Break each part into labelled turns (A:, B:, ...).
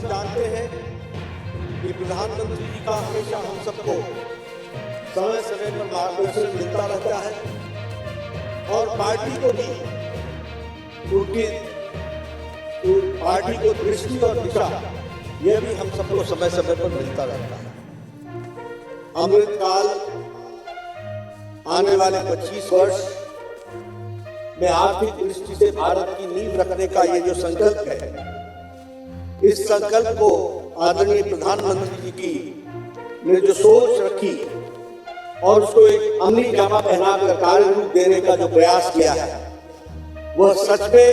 A: सब जानते हैं कि प्रधानमंत्री जी का हमेशा हम सबको समय समय पर मार्गदर्शन मिलता रहता है और पार्टी को भी उनकी पार्टी को दृष्टि और दिशा यह भी हम सबको समय समय पर मिलता रहता है। अमृतकाल आने वाले 25 वर्ष में आर्थिक दृष्टि से भारत की नींव रखने का ये जो संकल्प है, इस संकल्प को आदरणीय प्रधानमंत्री जी की ने जो सोच रखी और उसको एक अमली जामा पहनाकर कार्य रूप देने का जो प्रयास किया है, वह सच में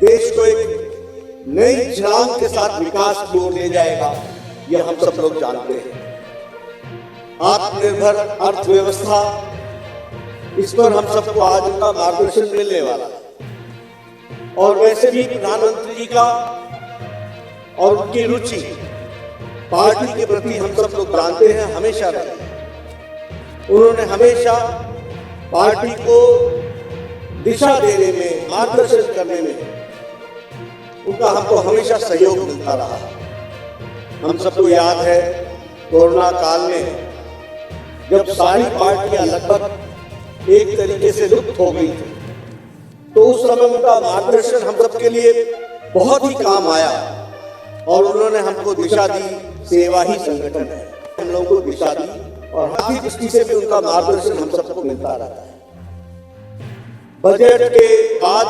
A: देश को एक नई छलांग के साथ विकास की ओर ले जाएगा, यह हम सब लोग जानते हैं। आत्मनिर्भर अर्थव्यवस्था, इस पर हम सबको आज उनका मार्गदर्शन मिलने वाला है। और वैसे भी प्रधानमंत्री जी का और उनकी रुचि पार्टी के प्रति हम सब लोग जानते हैं हमेशा रही। उन्होंने हमेशा पार्टी को दिशा देने में, मार्गदर्शन करने में उनका हमको हमेशा सहयोग मिलता रहा। हम सबको याद है कोरोना काल में जब सारी पार्टियां लगभग एक तरीके से लुप्त हो गई थी, तो उस समय उनका मार्गदर्शन हम सबके लिए बहुत ही काम आया और उन्होंने हमको दिशा दी। सेवा ही संगठन है, हम लोगों को दिशा दी और आर्थिक दृष्टि से भी उनका मार्गदर्शन हम सबको मिलता रहता है। बजट के बाद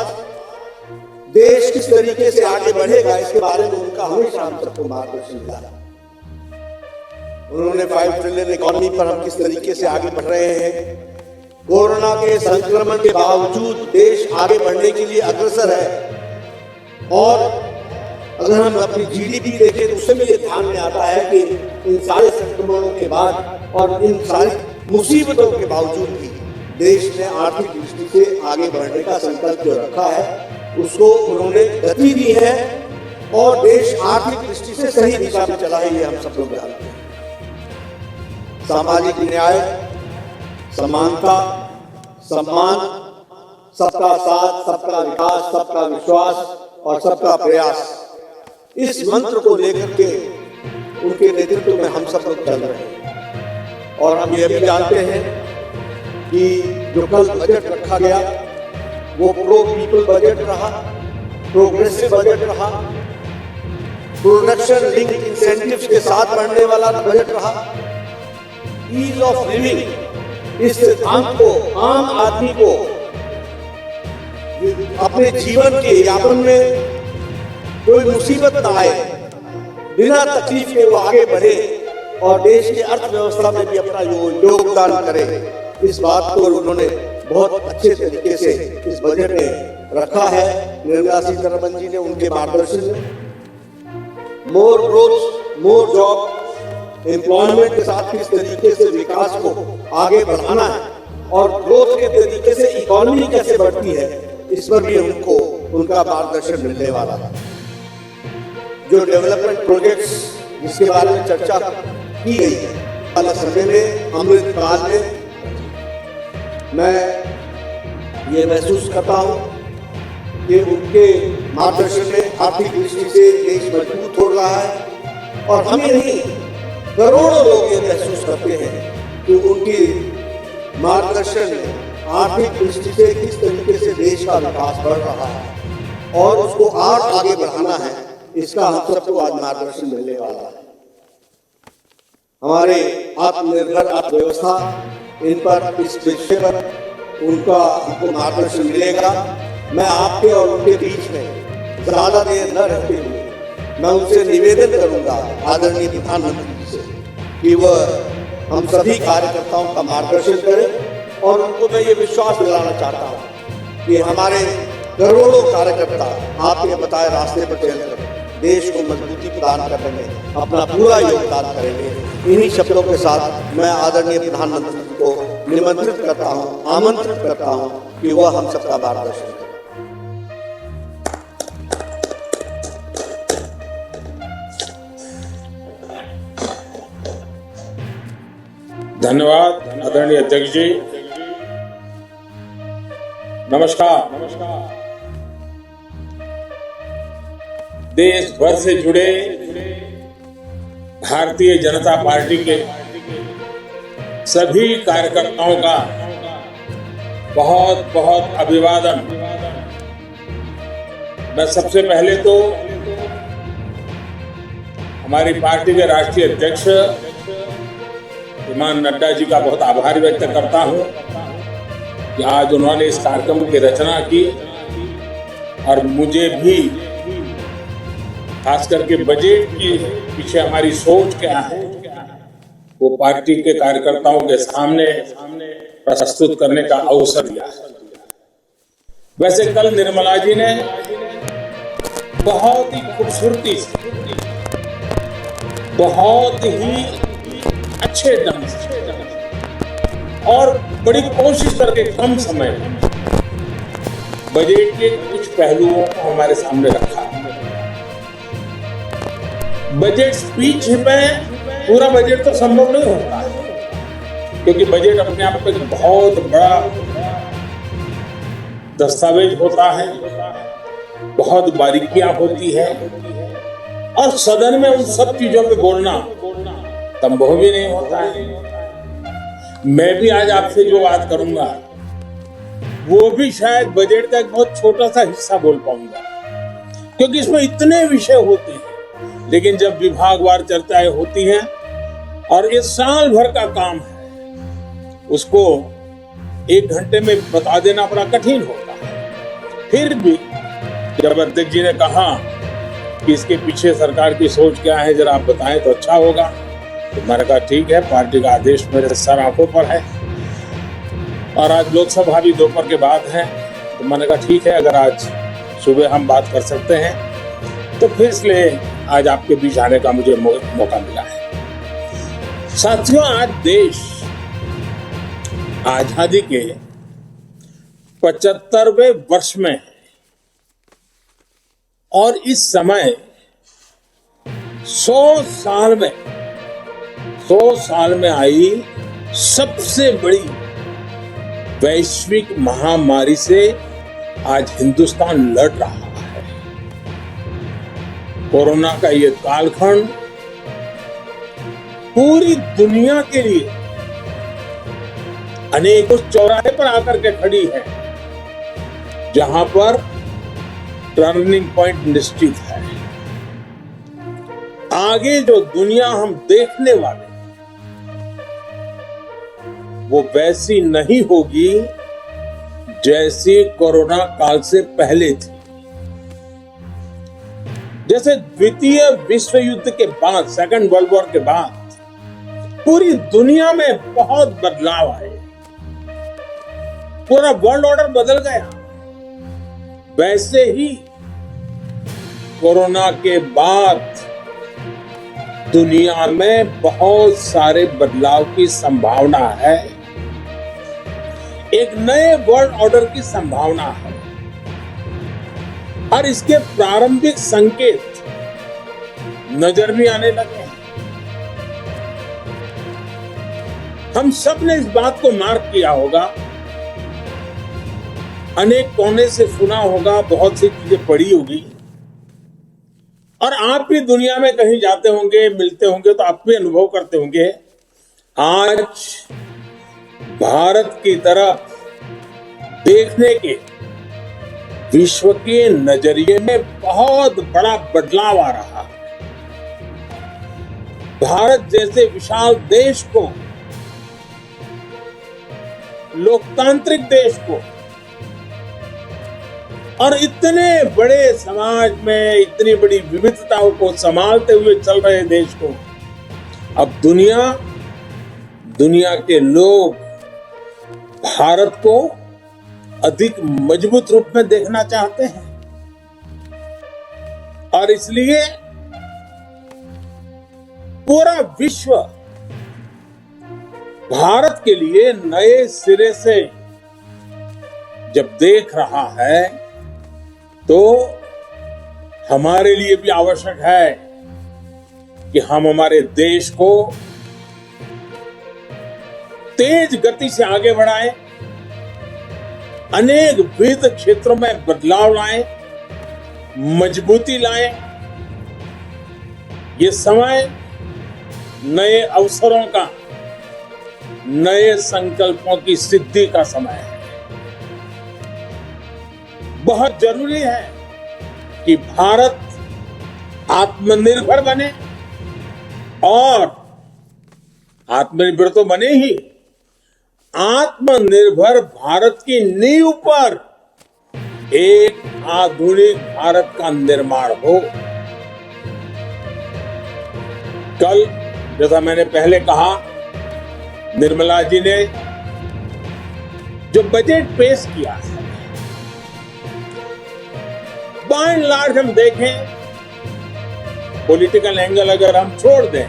A: देश किस तरीके से आगे बढ़ेगा, इसके बारे में उनका हमेशा हम सबको मार्गदर्शन मिला। उन्होंने 5 ट्रिलियन इकोनॉमी पर हम किस तरीके से आगे बढ़ रहे हैं, कोरोना के संक्रमण के बावजूद देश आगे बढ़ने के लिए अग्रसर है। और अगर हम अपनी जीडीपी देखें तो उससे भी ये ध्यान में आता है कि इन सारे संक्रमणों के बाद और इन सारी मुसीबतों के बावजूद भी देश ने आर्थिक दृष्टि से आगे बढ़ने का संकल्प जो रखा है, उसको उन्होंने गति दी है और देश आर्थिक दृष्टि से सही दिशा में चला है, ये हम सब लोग जानते हैं। सामाजिक न्याय, समानता, सम्मान, सबका साथ, सबका विकास, सबका विश्वास और सबका प्रयास, इस मंत्र को लेकर के उनके नेतृत्व में हम सब लोग चल रहे हैं। और हम ये भी जानते हैं कि जो कल बजट रखा गया वो प्रो पीपल बजट रहा, प्रोग्रेसिव बजट रहा, प्रोडक्शन लिंक इंसेंटिव्स के साथ बढ़ने वाला बजट रहा, ईज ऑफ लिविंग, इस सिद्धांत को आम आदमी को अपने जीवन के यापन में कोई मुसीबत न आए, बिना तकलीफ के वो आगे बढ़े और देश की अर्थव्यवस्था में भी अपना योगदान करे, इस बात को उन्होंने बहुत अच्छे तरीके से इस बजट में रखा है। निर्मला सीतारमण जी ने उनके मार्गदर्शन में मोर ग्रोथ, मोर जॉब, एम्प्लॉयमेंट के साथ किस तरीके से विकास को आगे बढ़ाना है और ग्रोथ के तरीके से इकोनॉमी कैसे बढ़ती है, इस पर भी उनको उनका मार्गदर्शन मिलने वाला है। जो डेवलपमेंट प्रोजेक्ट्स जिसके बारे में चर्चा की गई है, वाला समय में अमृतकाल में मैं ये महसूस करता हूँ कि उनके मार्गदर्शन में आर्थिक दृष्टि से देश मजबूत हो रहा है और हमें नहीं, करोड़ों लोग ये महसूस करते हैं कि उनकी मार्गदर्शन में आर्थिक दृष्टि से किस तरीके से देश का विकास बढ़ रहा है और उसको और आगे बढ़ाना है, इसका हम सबको आज मार्गदर्शन मिलने वाला है। हमारे आत्मनिर्भर अर्थव्यवस्था, इन पर, इस विषय पर उनका हमको मार्गदर्शन मिलेगा। मैं आपके और उनके बीच में ज्यादा देर न रहते हुए मैं उनसे निवेदन करूंगा आदरणीय प्रधानमंत्री जी से कि वह हम सभी कार्यकर्ताओं का मार्गदर्शन करें और उनको मैं ये विश्वास दिलाना चाहता हूँ कि हमारे करोड़ों कार्यकर्ता आपके बताए रास्ते पर चलकर देश को मजबूती प्रदान करने में अपना पूरा योगदान करेंगे। इन्हीं शब्दों के साथ मैं आदरणीय प्रधानमंत्री जी को निमंत्रित करता हूँ, आमंत्रित करता हूँ कि वह हम सबका मार्गदर्शन करें।
B: धन्यवाद आदरणीय अध्यक्ष जी। नमस्कार। देश भर से जुड़े भारतीय जनता पार्टी के सभी कार्यकर्ताओं का बहुत बहुत अभिवादन। मैं सबसे पहले तो हमारी पार्टी के राष्ट्रीय अध्यक्ष श्रीमान नड्डा जी का बहुत आभार व्यक्त करता हूं कि आज उन्होंने इस कार्यक्रम की रचना की और मुझे भी खास करके बजट के पीछे हमारी सोच क्या है वो पार्टी के कार्यकर्ताओं के सामने प्रस्तुत करने का अवसर दिया। वैसे कल निर्मला जी ने बहुत ही खूबसूरती से, बहुत ही अच्छे ढंग से और बड़ी कोशिश करके कम समय में बजट के कुछ पहलुओं को हमारे सामने रखा। बजट स्पीच में पूरा बजट तो संभव नहीं होता क्योंकि बजट अपने आप में एक बहुत बड़ा दस्तावेज होता है, बहुत बारीकियां होती है और सदन में उन सब चीजों पे बोलना संभव भी नहीं होता है। मैं भी आज आपसे जो बात करूंगा वो भी शायद बजट का एक बहुत छोटा सा हिस्सा बोल पाऊंगा क्योंकि इसमें इतने विषय होते हैं। लेकिन जब विभागवार चर्चाएं होती हैं और इस साल भर का काम है उसको 1 घंटे में बता देना बड़ा कठिन होता है। फिर भी जब अध्यक्ष जी ने कहा कि इसके पीछे सरकार की सोच क्या है जरा आप बताएं तो अच्छा होगा, तो मैंने कहा ठीक है, पार्टी का आदेश मेरे सर आंखों पर है और आज लोकसभा भी दोपहर के बाद है, तो मैंने कहा ठीक है अगर आज सुबह हम बात कर सकते हैं तो फिर इसलिए आज आपके बीच आने का मुझे मौका मिला है। साथियों, आज देश आजादी के 75वें वर्ष में है और इस समय 100 साल में आई सबसे बड़ी वैश्विक महामारी से आज हिंदुस्तान लड़ रहा है। कोरोना का ये कालखंड पूरी दुनिया के लिए अनेकों चौराहे पर आकर के खड़ी है जहां पर टर्निंग पॉइंट निश्चित है। आगे जो दुनिया हम देखने वाले वो वैसी नहीं होगी जैसी कोरोना काल से पहले थी। जैसे द्वितीय विश्व युद्ध के बाद, सेकंड वर्ल्ड वॉर के बाद पूरी दुनिया में बहुत बदलाव आए, पूरा वर्ल्ड ऑर्डर बदल गया, वैसे ही कोरोना के बाद दुनिया में बहुत सारे बदलाव की संभावना है। एक नए वर्ल्ड ऑर्डर की संभावना है और इसके प्रारंभिक संकेत नजर भी आने लगे हैं। हम सब ने इस बात को मार्क किया होगा, अनेक कोने से सुना होगा, बहुत सी चीजें पढ़ी होगी और आप भी दुनिया में कहीं जाते होंगे, मिलते होंगे तो आप भी अनुभव करते होंगे। आज भारत की तरफ देखने के विश्व के नजरिए में बहुत बड़ा बदलाव आ रहा है। भारत जैसे विशाल देश को, लोकतांत्रिक देश को और इतने बड़े समाज में इतनी बड़ी विविधताओं को संभालते हुए चल रहे देश को अब दुनिया के लोग भारत को अधिक मजबूत रूप में देखना चाहते हैं और इसलिए पूरा विश्व भारत के लिए नए सिरे से जब देख रहा है तो हमारे लिए भी आवश्यक है कि हम हमारे देश को तेज गति से आगे बढ़ाएं, अनेक विविध क्षेत्रों में बदलाव लाएं, मजबूती लाएं। ये समय नए अवसरों का, नए संकल्पों की सिद्धि का समय है। बहुत जरूरी है कि भारत आत्मनिर्भर बने, और आत्मनिर्भर तो बने ही, आत्मनिर्भर भारत की नींव पर एक आधुनिक भारत का निर्माण हो। कल, जैसा मैंने पहले कहा, निर्मला जी ने जो बजट पेश किया है, बाय एंड लार्ज हम देखें, पॉलिटिकल एंगल अगर हम छोड़ दें,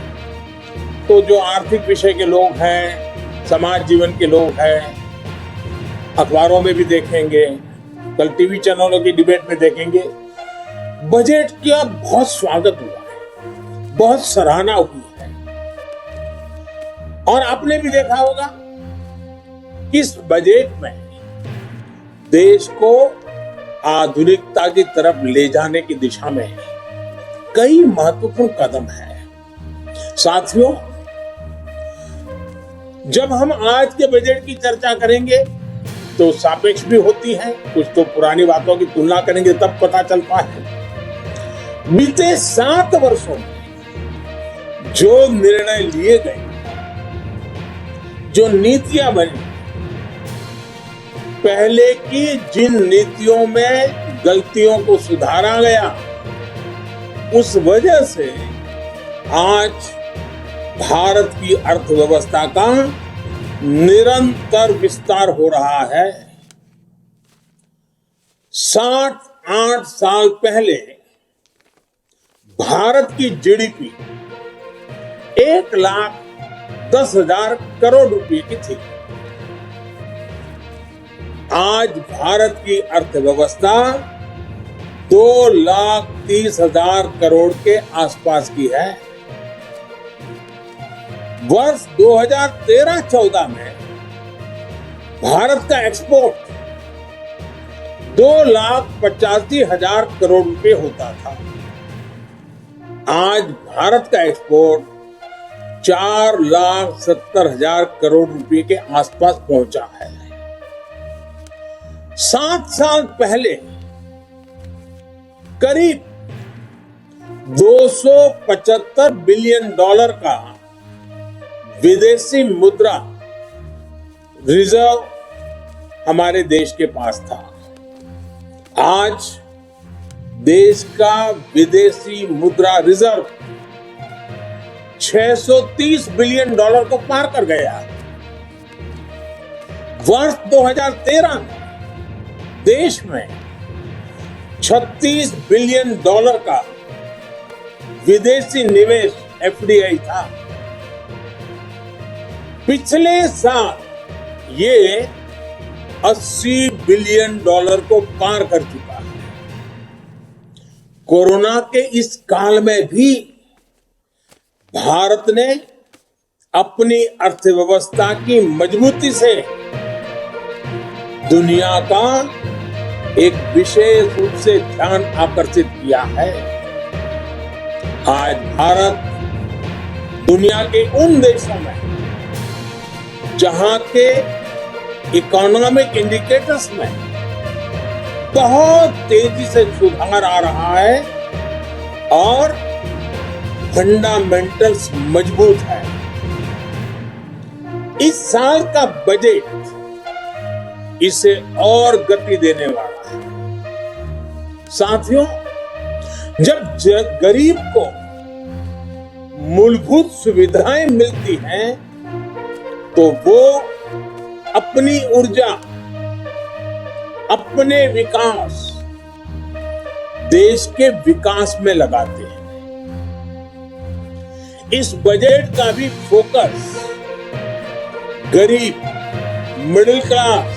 B: तो जो आर्थिक विषय के लोग हैं, समाज जीवन के लोग हैं, अखबारों में भी देखेंगे, कल टीवी चैनलों की डिबेट में देखेंगे, बजट का बहुत स्वागत हुआ है, बहुत सराहना हुई है। और आपने भी देखा होगा कि इस बजट में देश को आधुनिकता की तरफ ले जाने की दिशा में कई महत्वपूर्ण कदम हैं। साथियों, जब हम आज के बजट की चर्चा करेंगे तो सापेक्ष भी होती है, कुछ तो पुरानी बातों की तुलना करेंगे तब पता चलता है। बीते 7 वर्षों में जो निर्णय लिए गए, जो नीतियां बनी, पहले की जिन नीतियों में गलतियों को सुधारा गया, उस वजह से आज भारत की अर्थव्यवस्था का निरंतर विस्तार हो रहा है। 7-8 साल पहले भारत की जीडीपी 1,10,000 करोड़ रुपए की थी। आज भारत की अर्थव्यवस्था 2,30,000 करोड़ के आसपास की है। वर्ष 2013-14 में भारत का एक्सपोर्ट 2,85,000 करोड़ रुपए होता था। आज भारत का एक्सपोर्ट 4,70,000 करोड़ रुपए के आसपास पहुंचा है। 7 साल पहले करीब $275 बिलियन का विदेशी मुद्रा रिजर्व हमारे देश के पास था। आज देश का विदेशी मुद्रा रिजर्व $630 बिलियन को पार कर गया। वर्ष 2013 में देश में $36 बिलियन का विदेशी निवेश एफडीआई था। पिछले साल ये $80 बिलियन को पार कर चुका है। कोरोना के इस काल में भी भारत ने अपनी अर्थव्यवस्था की मजबूती से दुनिया का एक विशेष रूप से ध्यान आकर्षित किया है। आज भारत दुनिया के उन देशों में जहां के इकोनॉमिक इंडिकेटर्स में बहुत तेजी से सुधार आ रहा है और फंडामेंटल्स मजबूत है। इस साल का बजट इसे और गति देने वाला है। साथियों, जब गरीब को मूलभूत सुविधाएं मिलती हैं तो वो अपनी ऊर्जा, अपने विकास, देश के विकास में लगाते हैं। इस बजट का भी फोकस गरीब, मिडिल क्लास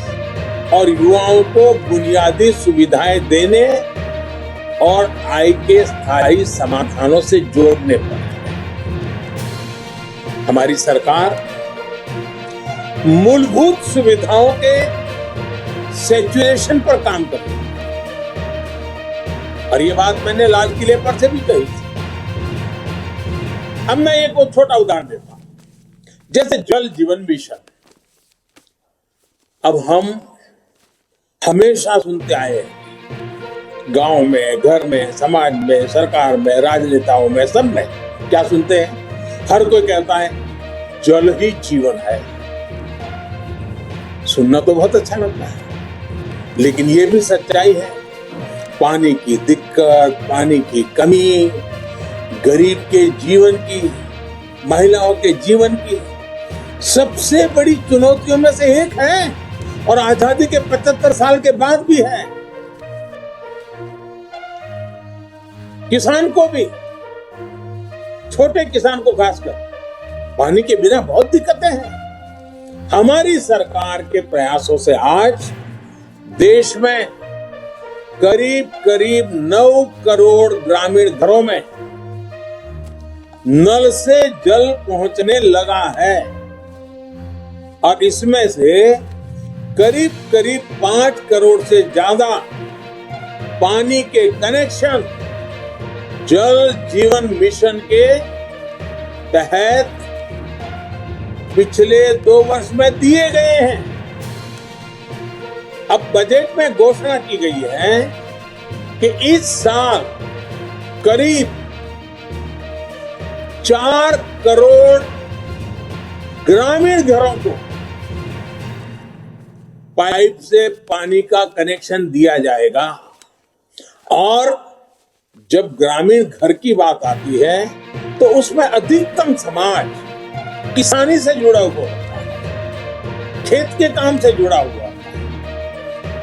B: और युवाओं को बुनियादी सुविधाएं देने और आय के स्थायी समाधानों से जोड़ने पर है। हमारी सरकार मूलभूत सुविधाओं के सैचुरेशन पर काम कर रही है और ये बात मैंने लाल किले पर से भी कही थी। अब मैं एक और छोटा उदाहरण देता हूं, जैसे जल जीवन मिशन। अब हम हमेशा सुनते आए हैं, गांव में, घर में, समाज में, सरकार में, राजनेताओं में, सब में क्या सुनते हैं? हर कोई कहता है जल ही जीवन है। सुनना तो बहुत अच्छा लगता है, लेकिन ये भी सच्चाई है, पानी की दिक्कत, पानी की कमी, गरीब के जीवन की, महिलाओं के जीवन की सबसे बड़ी चुनौतियों में से एक है, और आजादी के 75 साल के बाद भी है। किसान को भी, छोटे किसान को खासकर, पानी के बिना बहुत दिक्कतें हैं। हमारी सरकार के प्रयासों से आज देश में करीब करीब 9 करोड़ ग्रामीण घरों में नल से जल पहुंचने लगा है, और इसमें से करीब करीब 5 करोड़ से ज्यादा पानी के कनेक्शन जल जीवन मिशन के तहत पिछले 2 वर्ष में दिए गए हैं। अब बजट में घोषणा की गई है कि इस साल करीब 4 करोड़ ग्रामीण घरों को पाइप से पानी का कनेक्शन दिया जाएगा। और जब ग्रामीण घर की बात आती है तो उसमें अधिकतम समाज किसानी से जुड़ा हुआ होता है, खेत के काम से जुड़ा हुआ है।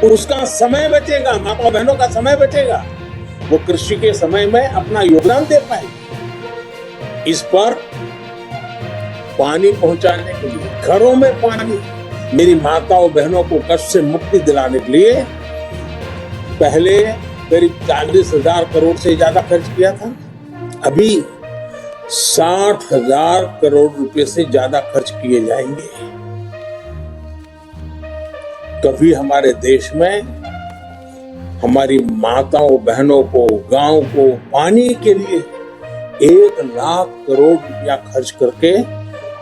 B: उसका समय बचेगा, माता बहनों का समय बचेगा, वो कृषि के समय में अपना योगदान दे पाएगी। इस पर पानी पहुंचाने के लिए, घरों में पानी, मेरी माताओं बहनों को कष्ट से मुक्ति दिलाने के लिए पहले करीब 40,000 करोड़ से ज्यादा खर्च किया था, अभी 60,000 करोड़ रुपए से ज्यादा खर्च किए जाएंगे। कभी हमारे देश में हमारी माताओं बहनों को, गांव को पानी के लिए 1 लाख करोड़ रुपया खर्च करके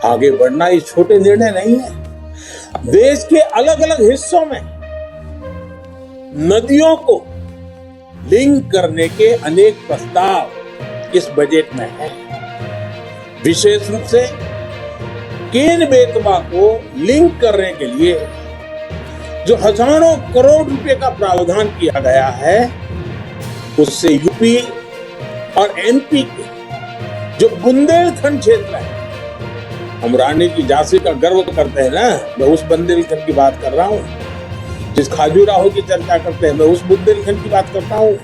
B: आगे बढ़ना ये छोटे निर्णय नहीं है। देश के अलग अलग हिस्सों में नदियों को लिंक करने के अनेक प्रस्ताव इस बजट में हैं। विशेष रूप से केन बेतवा को लिंक करने के लिए जो हजारों करोड़ रुपए का प्रावधान किया गया है, उससे यूपी और एमपी के जो बुंदेलखंड क्षेत्र है, हम रानी की झांसी का गर्व करते हैं ना, मैं उस बुंदेलखंड की बात कर रहा हूं। जिस खाजूराहो की चर्चा करते हैं, मैं उस बुंदेलखंड की बात करता हूं।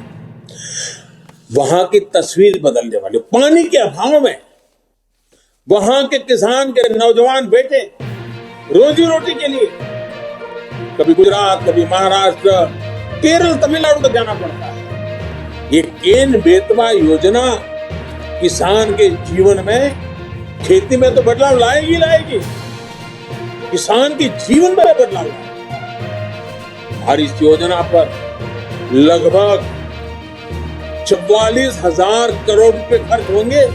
B: वहां की तस्वीर बदलने वाली, पानी के अभाव में वहां के किसान के नौजवान बेटे रोजी रोटी के लिए कभी गुजरात, कभी महाराष्ट्र, केरल, तमिलनाडु तक जाना पड़ता है। ये केन बेतवा योजना किसान के जीवन में, खेती में तो बदलाव लाएगी लाएगी, किसान के जीवन में बदलाव लाएगी। और इस योजना पर लगभग 44,000 करोड़ रुपए खर्च होंगे।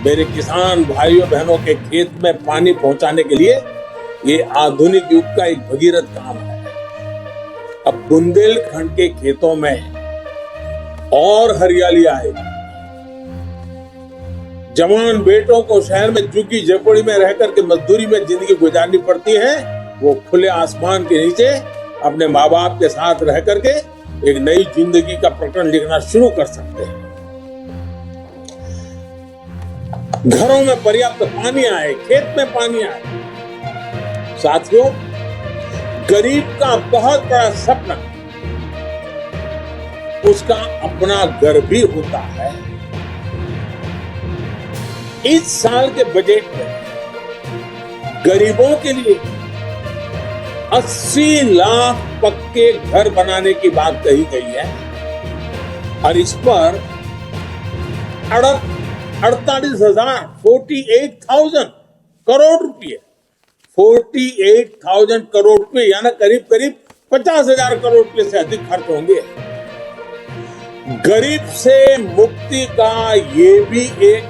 B: मेरे किसान भाइयों बहनों के खेत में पानी पहुंचाने के लिए ये आधुनिक युग का एक भगीरथ काम है। अब बुंदेलखंड के खेतों में और हरियाली आएगी। जवान बेटों को शहर में झुग्गी झोपड़ी में रहकर के मजदूरी में जिंदगी गुजारनी पड़ती है, वो खुले आसमान के नीचे अपने माँ बाप के साथ रह करके एक नई जिंदगी का प्रकरण लिखना शुरू कर सकते हैं। घरों में पर्याप्त पानी आए, खेत में पानी आए। साथियों, गरीब का बहुत बड़ा सपना उसका अपना घर भी होता है। इस साल के बजट में गरीबों के लिए 80 लाख पक्के घर बनाने की बात कही गई है, और इस पर 48,000 करोड़ रुपए, 48,000 करोड़ रुपए, यानी करीब करीब 50,000 करोड़ रुपए से अधिक खर्च होंगे। गरीब से मुक्ति का ये भी एक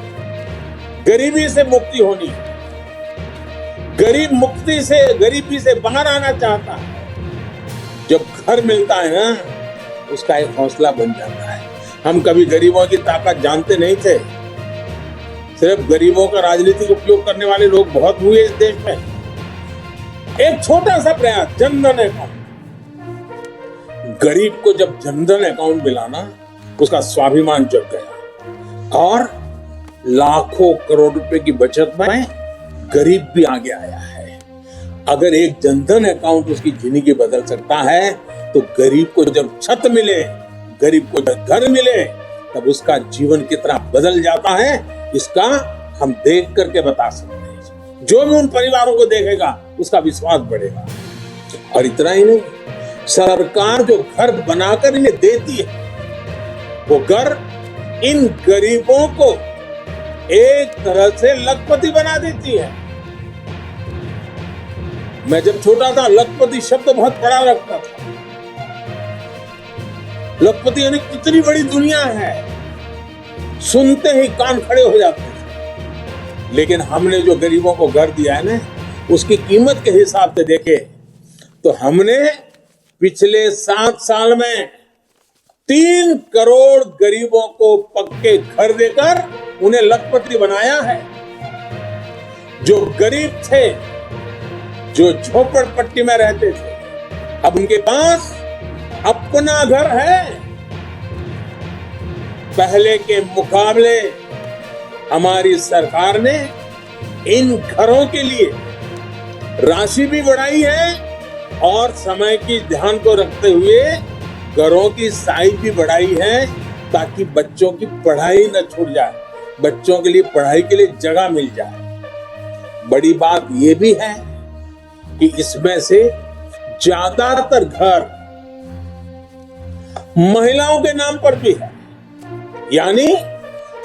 B: गरीबी से मुक्ति होनी है। गरीबी से बाहर आना चाहता है। जब घर मिलता है ना, उसका एक हौसला बन जाता है। हम कभी गरीबों की ताकत जानते नहीं थे। सिर्फ गरीबों का राजनीतिक उपयोग करने वाले लोग बहुत हुए इस देश में। एक छोटा सा प्रयास, जनधन अकाउंट। गरीब को जब जनधन अकाउंट मिलाना, उसका स्वाभिमान जग गया और लाखों करोड़ रुपए की बचत में गरीब भी आगे आया है। अगर एक जनधन अकाउंट उसकी जिंदगी बदल सकता है, तो गरीब को जब छत मिले, गरीब को जब घर मिले, तब उसका जीवन कितना बदल जाता है, इसका हम देख करके बता सकते हैं। जो भी उन परिवारों को देखेगा, उसका विश्वास बढ़ेगा। और इतना ही नहीं, सरकार जो घर बनाकर इन्हें देती है, वो घर इन गरीबों को एक तरह से लखपति बना देती है। मैं जब छोटा था, लखपति शब्द बहुत बड़ा लगता था। लखपति यानी कितनी बड़ी दुनिया है, सुनते ही कान खड़े हो जाते थे। लेकिन हमने जो गरीबों को घर दिया है ना, उसकी कीमत के हिसाब से देखे तो हमने पिछले 7 साल में 3 करोड़ गरीबों को पक्के घर देकर उन्हें लखपति बनाया है। जो गरीब थे, जो झोपड़पट्टी में रहते थे, अब उनके पास अपना घर है। पहले के मुकाबले हमारी सरकार ने इन घरों के लिए राशि भी बढ़ाई है और समय की ध्यान को रखते हुए घरों की साइज भी बढ़ाई है, ताकि बच्चों की पढ़ाई न छूट जाए, बच्चों के लिए पढ़ाई के लिए जगह मिल जाए। बड़ी बात यह भी है कि इसमें से ज्यादातर घर महिलाओं के नाम पर भी है। यानी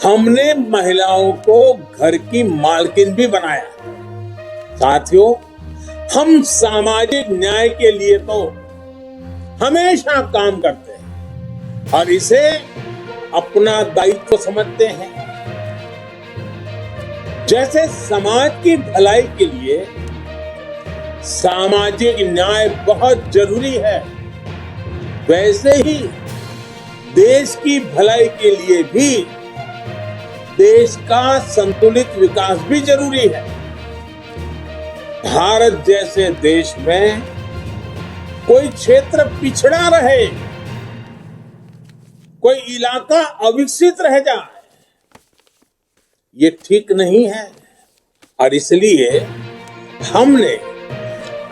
B: हमने महिलाओं को घर की मालकिन भी बनाया। साथियों, हम सामाजिक न्याय के लिए तो हमेशा काम करते हैं और इसे अपना दायित्व समझते हैं। जैसे समाज की भलाई के लिए सामाजिक न्याय बहुत जरूरी है, वैसे ही देश की भलाई के लिए भी देश का संतुलित विकास भी जरूरी है। भारत जैसे देश में कोई क्षेत्र पिछड़ा रहे, कोई इलाका अविकसित रह जाए, ये ठीक नहीं है। और इसलिए हमने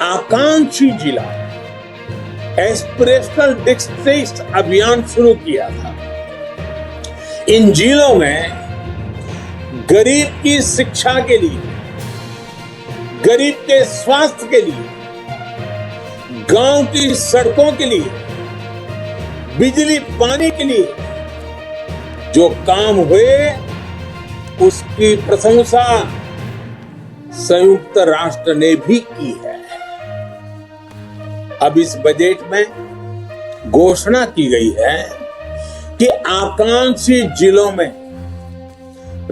B: आकांक्षी जिला एस्पिरेशनल डिस्ट्रिक्ट अभियान शुरू किया था। इन जिलों में गरीब की शिक्षा के लिए, गरीब के स्वास्थ्य के लिए, गांव की सड़कों के लिए, बिजली पानी के लिए जो काम हुए, उसकी प्रशंसा संयुक्त राष्ट्र ने भी की है। अब इस बजट में घोषणा की गई है कि आकांक्षी जिलों में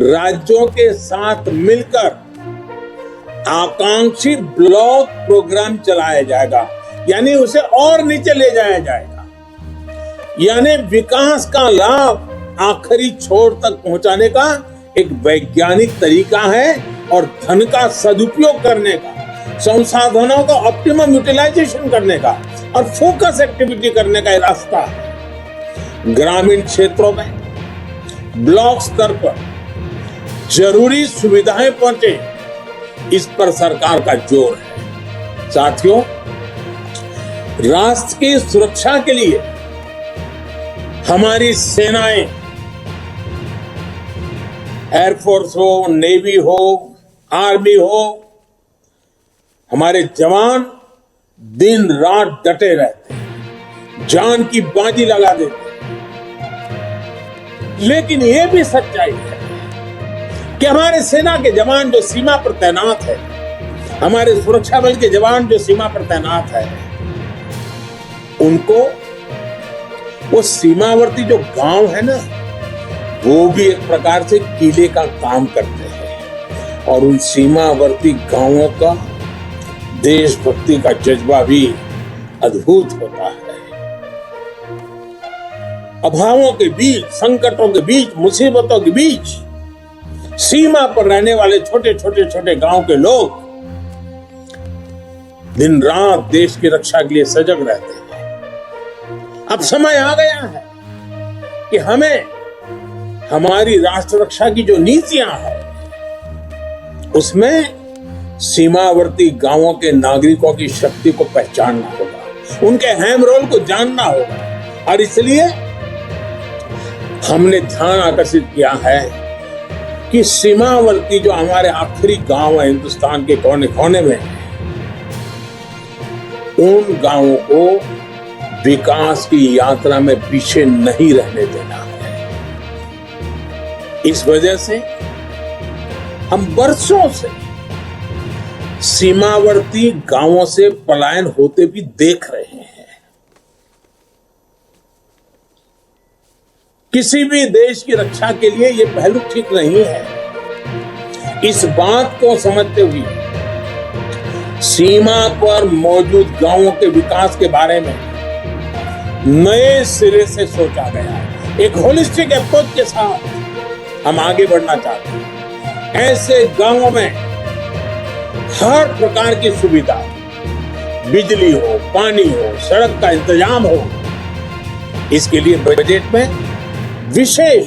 B: राज्यों के साथ मिलकर आकांक्षी ब्लॉक प्रोग्राम चलाया जाएगा, यानी उसे और नीचे ले जाया जाएगा। यानी विकास का लाभ आखिरी छोर तक पहुंचाने का एक वैज्ञानिक तरीका है और धन का सदुपयोग करने का, संसाधनों का ऑप्टिमम यूटिलाइजेशन करने का और फोकस एक्टिविटी करने का रास्ता है। ग्रामीण क्षेत्रों में ब्लॉक स्तर पर जरूरी सुविधाएं पहुंचे, इस पर सरकार का जोर है। साथियों, राष्ट्र की सुरक्षा के लिए हमारी सेनाएं, एयरफोर्स हो, नेवी हो, आर्मी हो, हमारे जवान दिन रात डटे रहते हैं, जान की बाजी लगा देते हैं। लेकिन यह भी सच्चाई है कि हमारे सेना के जवान जो सीमा पर तैनात है, हमारे सुरक्षा बल के जवान जो सीमा पर तैनात है, उनको वो सीमावर्ती जो गांव है ना, वो भी एक प्रकार से किले का काम करते हैं। और उन सीमावर्ती गांवों का देशभक्ति का जज्बा भी अद्भुत होता है। अभावों के बीच, संकटों के बीच, मुसीबतों के बीच सीमा पर रहने वाले छोटे गांव के लोग दिन रात देश की रक्षा के लिए सजग रहते हैं। अब समय आ गया है कि हमें हमारी राष्ट्र रक्षा की जो नीतियां हैं उसमें सीमावर्ती गांवों के नागरिकों की शक्ति को पहचानना होगा, उनके अहम रोल को जानना होगा। और इसलिए हमने ध्यान आकर्षित किया है कि सीमावर्ती जो हमारे आखिरी गांव है हिंदुस्तान के कोने कोने में, उन गांवों को विकास की यात्रा में पीछे नहीं रहने देना है। इस वजह से हम वर्षों से सीमावर्ती गांवों से पलायन होते भी देख रहे हैं। किसी भी देश की रक्षा के लिए यह पहलू ठीक नहीं है। इस बात को समझते हुए सीमा पर मौजूद गांवों के विकास के बारे में नए सिरे से सोचा गया है। एक होलिस्टिक अप्रोच के साथ हम आगे बढ़ना चाहते हैं। ऐसे गांवों में हर प्रकार की सुविधा, बिजली हो, पानी हो, सड़क का इंतजाम हो, इसके लिए बजट में विशेष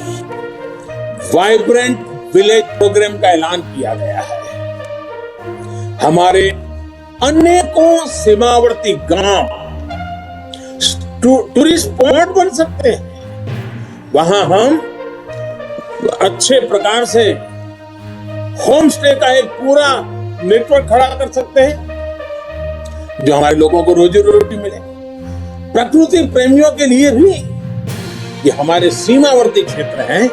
B: वाइब्रेंट विलेज प्रोग्राम का ऐलान किया गया है। हमारे अनेकों सीमावर्ती गांव टूरिस्ट स्पॉट बन सकते हैं। वहां हम अच्छे प्रकार से होम स्टे का एक पूरा नेटवर्क खड़ा कर सकते हैं, जो हमारे लोगों को रोजी रोटी मिले। प्रकृति प्रेमियों के लिए भी ये हमारे सीमावर्ती क्षेत्र हैं,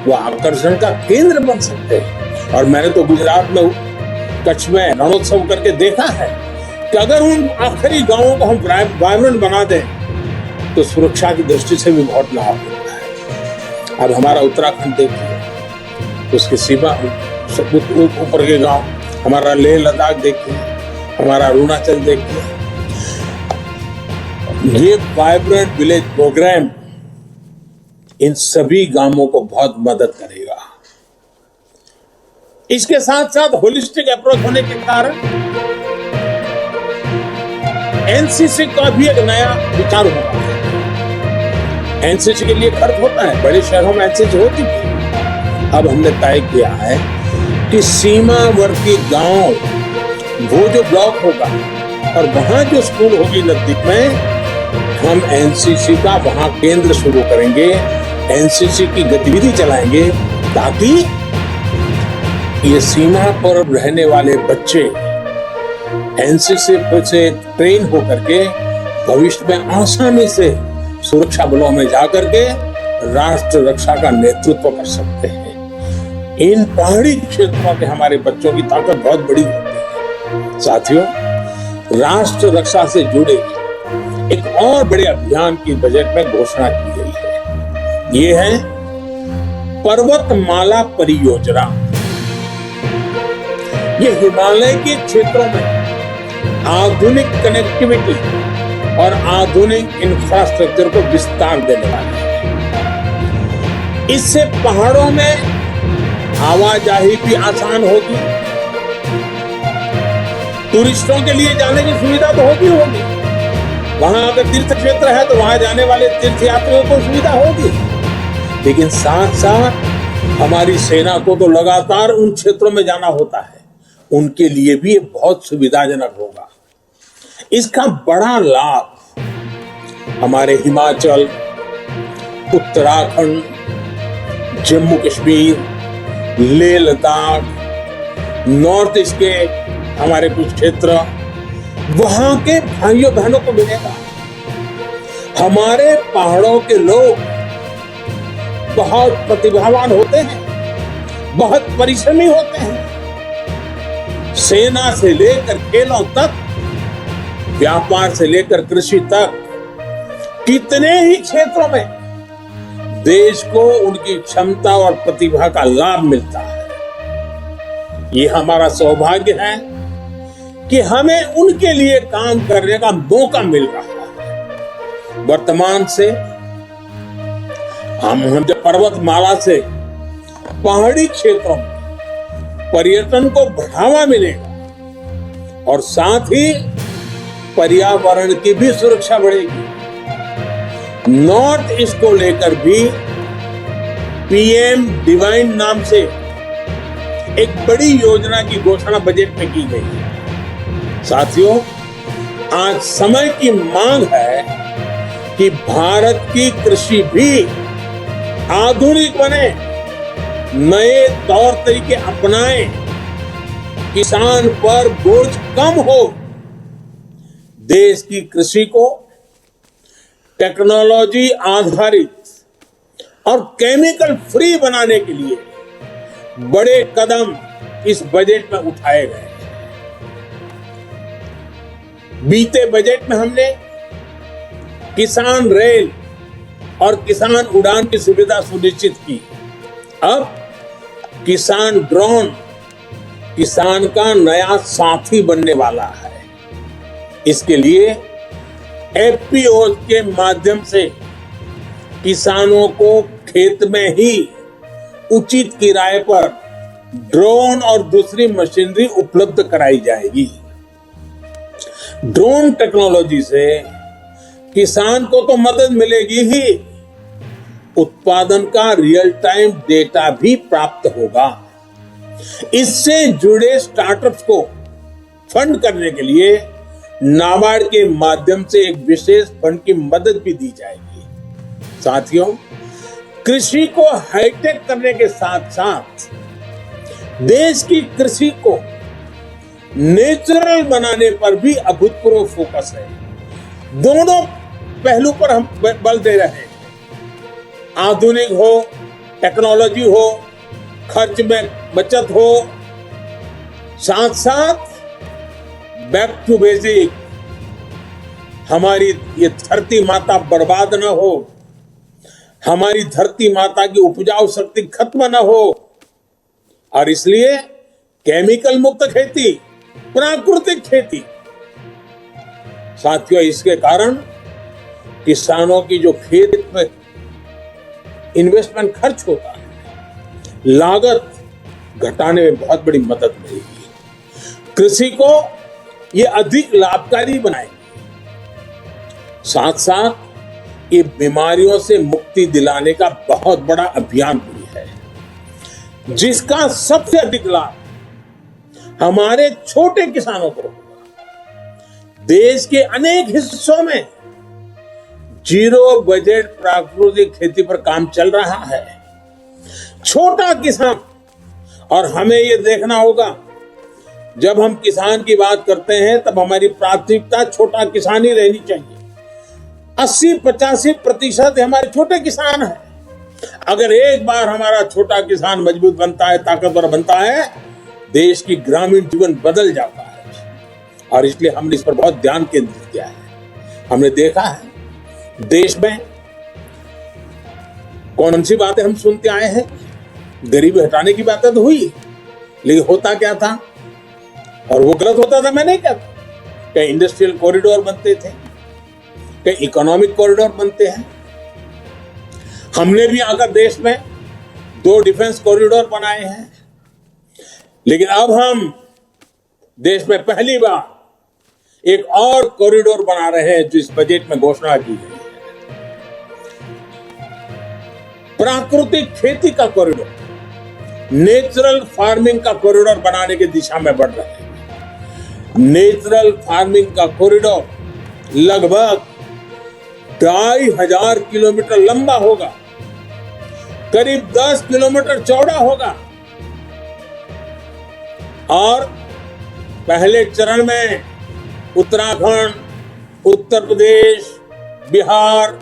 B: वो आकर्षण का केंद्र बन सकते हैं। और मैंने तो गुजरात में कच्छ में रणोत्सव करके देखा है कि अगर उन आखिरी गांवों को हम वाइब्रेंट बना दें तो सुरक्षा की दृष्टि से भी बहुत लाभ होता है। अब हमारा उत्तराखंड देखिए, उसकी सीमा ऊपर के गांव, हमारा लेह लद्दाख देखिए, हमारा अरुणाचल देखिए। ये वाइब्रेंट विलेज प्रोग्राम इन सभी गांवों को बहुत मदद करेगा। इसके साथ साथ होलिस्टिक अप्रोच होने के कारण एनसीसी का भी एक नया विचार होगा। एनसीसी के लिए खर्च होता है, बड़े शहरों में एनसीसी होती है। अब हमने तय किया है कि सीमावर्ती गांव, वो जो ब्लॉक होगा और वहां जो स्कूल होगी नजदीक में, हम एनसीसी का वहां केंद्र शुरू करेंगे, एनसीसी की गतिविधि चलाएंगे, ताकि ये सीमा पर रहने वाले बच्चे एनसीसी से ट्रेन होकर के भविष्य में आसानी से सुरक्षा बलों में जाकर के राष्ट्र रक्षा का नेतृत्व कर सकते हैं। इन पहाड़ी क्षेत्रों के हमारे बच्चों की ताकत बहुत बड़ी होती है। साथियों, राष्ट्र रक्षा से जुड़े एक और बड़े अभियान की बजट में घोषणा की गई है। ये है पर्वतमाला परियोजना। ये हिमालय के क्षेत्रों में आधुनिक कनेक्टिविटी और आधुनिक इंफ्रास्ट्रक्चर को विस्तार देने वाली है। इससे पहाड़ों में आवाजाही भी आसान होगी, टूरिस्टों के लिए जाने की सुविधा तो होगी। वहां अगर तीर्थ क्षेत्र है तो वहां जाने वाले तीर्थयात्रियों को सुविधा होगी, लेकिन साथ साथ हमारी सेना को तो लगातार उन क्षेत्रों में जाना होता है, उनके लिए भी ये बहुत सुविधाजनक होगा। इसका बड़ा लाभ हमारे हिमाचल, उत्तराखंड, जम्मू कश्मीर, लेह लद्दाख, नॉर्थ ईस्ट के हमारे कुछ क्षेत्र, वहां के भाइयों बहनों को मिलेगा। हमारे पहाड़ों के लोग बहुत प्रतिभावान होते हैं, बहुत परिश्रमी होते हैं। सेना से लेकर खेलों तक, व्यापार से लेकर कृषि तक, कितने ही क्षेत्रों में देश को उनकी क्षमता और प्रतिभा का लाभ मिलता है। ये हमारा सौभाग्य है कि हमें उनके लिए काम करने का मौका मिल रहा है। वर्तमान से हम जब पर्वतमाला से पहाड़ी क्षेत्रों में पर्यटन को बढ़ावा मिलेगा और साथ ही पर्यावरण की भी सुरक्षा बढ़ेगी। नॉर्थ ईस्ट को लेकर भी पीएम डिवाइन नाम से एक बड़ी योजना की घोषणा बजट में की गई है। साथियों, आज समय की मांग है कि भारत की कृषि भी आधुनिक बने, नए तौर तरीके अपनाएं, किसान पर बोझ कम हो। देश की कृषि को टेक्नोलॉजी आधारित और केमिकल फ्री बनाने के लिए बड़े कदम इस बजट में उठाए गए। बीते बजट में हमने किसान रेल और किसान उड़ान की सुविधा सुनिश्चित की। अब किसान ड्रोन किसान का नया साथी बनने वाला है। इसके लिए एफपीओ के माध्यम से किसानों को खेत में ही उचित किराए पर ड्रोन और दूसरी मशीनरी उपलब्ध कराई जाएगी। ड्रोन टेक्नोलॉजी से किसान को तो मदद मिलेगी ही, उत्पादन का रियल टाइम डेटा भी प्राप्त होगा। इससे जुड़े स्टार्टअप्स को फंड करने के लिए नाबार्ड के माध्यम से एक विशेष फंड की मदद भी दी जाएगी। साथियों, कृषि को हाईटेक करने के साथ साथ देश की कृषि को नेचुरल बनाने पर भी अभूतपूर्व फोकस है। दोनों पहलू पर हम बल दे रहे हैं। आधुनिक हो, टेक्नोलॉजी हो, खर्च में बचत हो, साथ साथ बैक टू बेसिक, हमारी ये धरती माता बर्बाद ना हो, हमारी धरती माता की उपजाऊ शक्ति खत्म ना हो, और इसलिए केमिकल मुक्त खेती, प्राकृतिक खेती। साथियों, इसके कारण किसानों की जो खेत में इन्वेस्टमेंट खर्च होता है, लागत घटाने में बहुत बड़ी मदद मिलेगी। कृषि को ये अधिक लाभकारी बनाएगी। साथ साथ ये बीमारियों से मुक्ति दिलाने का बहुत बड़ा अभियान भी है, जिसका सबसे अधिक लाभ हमारे छोटे किसानों को होगा। देश के अनेक हिस्सों में जीरो बजट प्राकृतिक खेती पर काम चल रहा है। छोटा किसान, और हमें यह देखना होगा, जब हम किसान की बात करते हैं तब हमारी प्राथमिकता छोटा किसान ही रहनी चाहिए। 80-85% हमारे छोटे किसान हैं। अगर एक बार हमारा छोटा किसान मजबूत बनता है, ताकतवर बनता है, देश की ग्रामीण जीवन बदल जाता है। और इसलिए हमने इस पर बहुत ध्यान केंद्रित किया है। हमने देखा है देश में कौन सी बातें हम सुनते आए हैं। गरीबी हटाने की बातें तो हुई, लेकिन होता क्या था, और वो गलत होता था, मैं नहीं कहता। कहीं इंडस्ट्रियल कॉरिडोर बनते थे, कहीं इकोनॉमिक कॉरिडोर बनते हैं। हमने भी आकर देश में 2 डिफेंस कॉरिडोर बनाए हैं, लेकिन अब हम देश में पहली बार एक और कॉरिडोर बना रहे हैं, जो इस बजट में घोषणा की गई है। प्राकृतिक खेती का कॉरिडोर, नेचुरल फार्मिंग का कॉरिडोर बनाने की दिशा में बढ़ रहे हैं। नेचुरल फार्मिंग का कॉरिडोर लगभग 2500 किलोमीटर लंबा होगा, करीब 10 किलोमीटर चौड़ा होगा, और पहले चरण में उत्तराखंड, उत्तर प्रदेश, बिहार,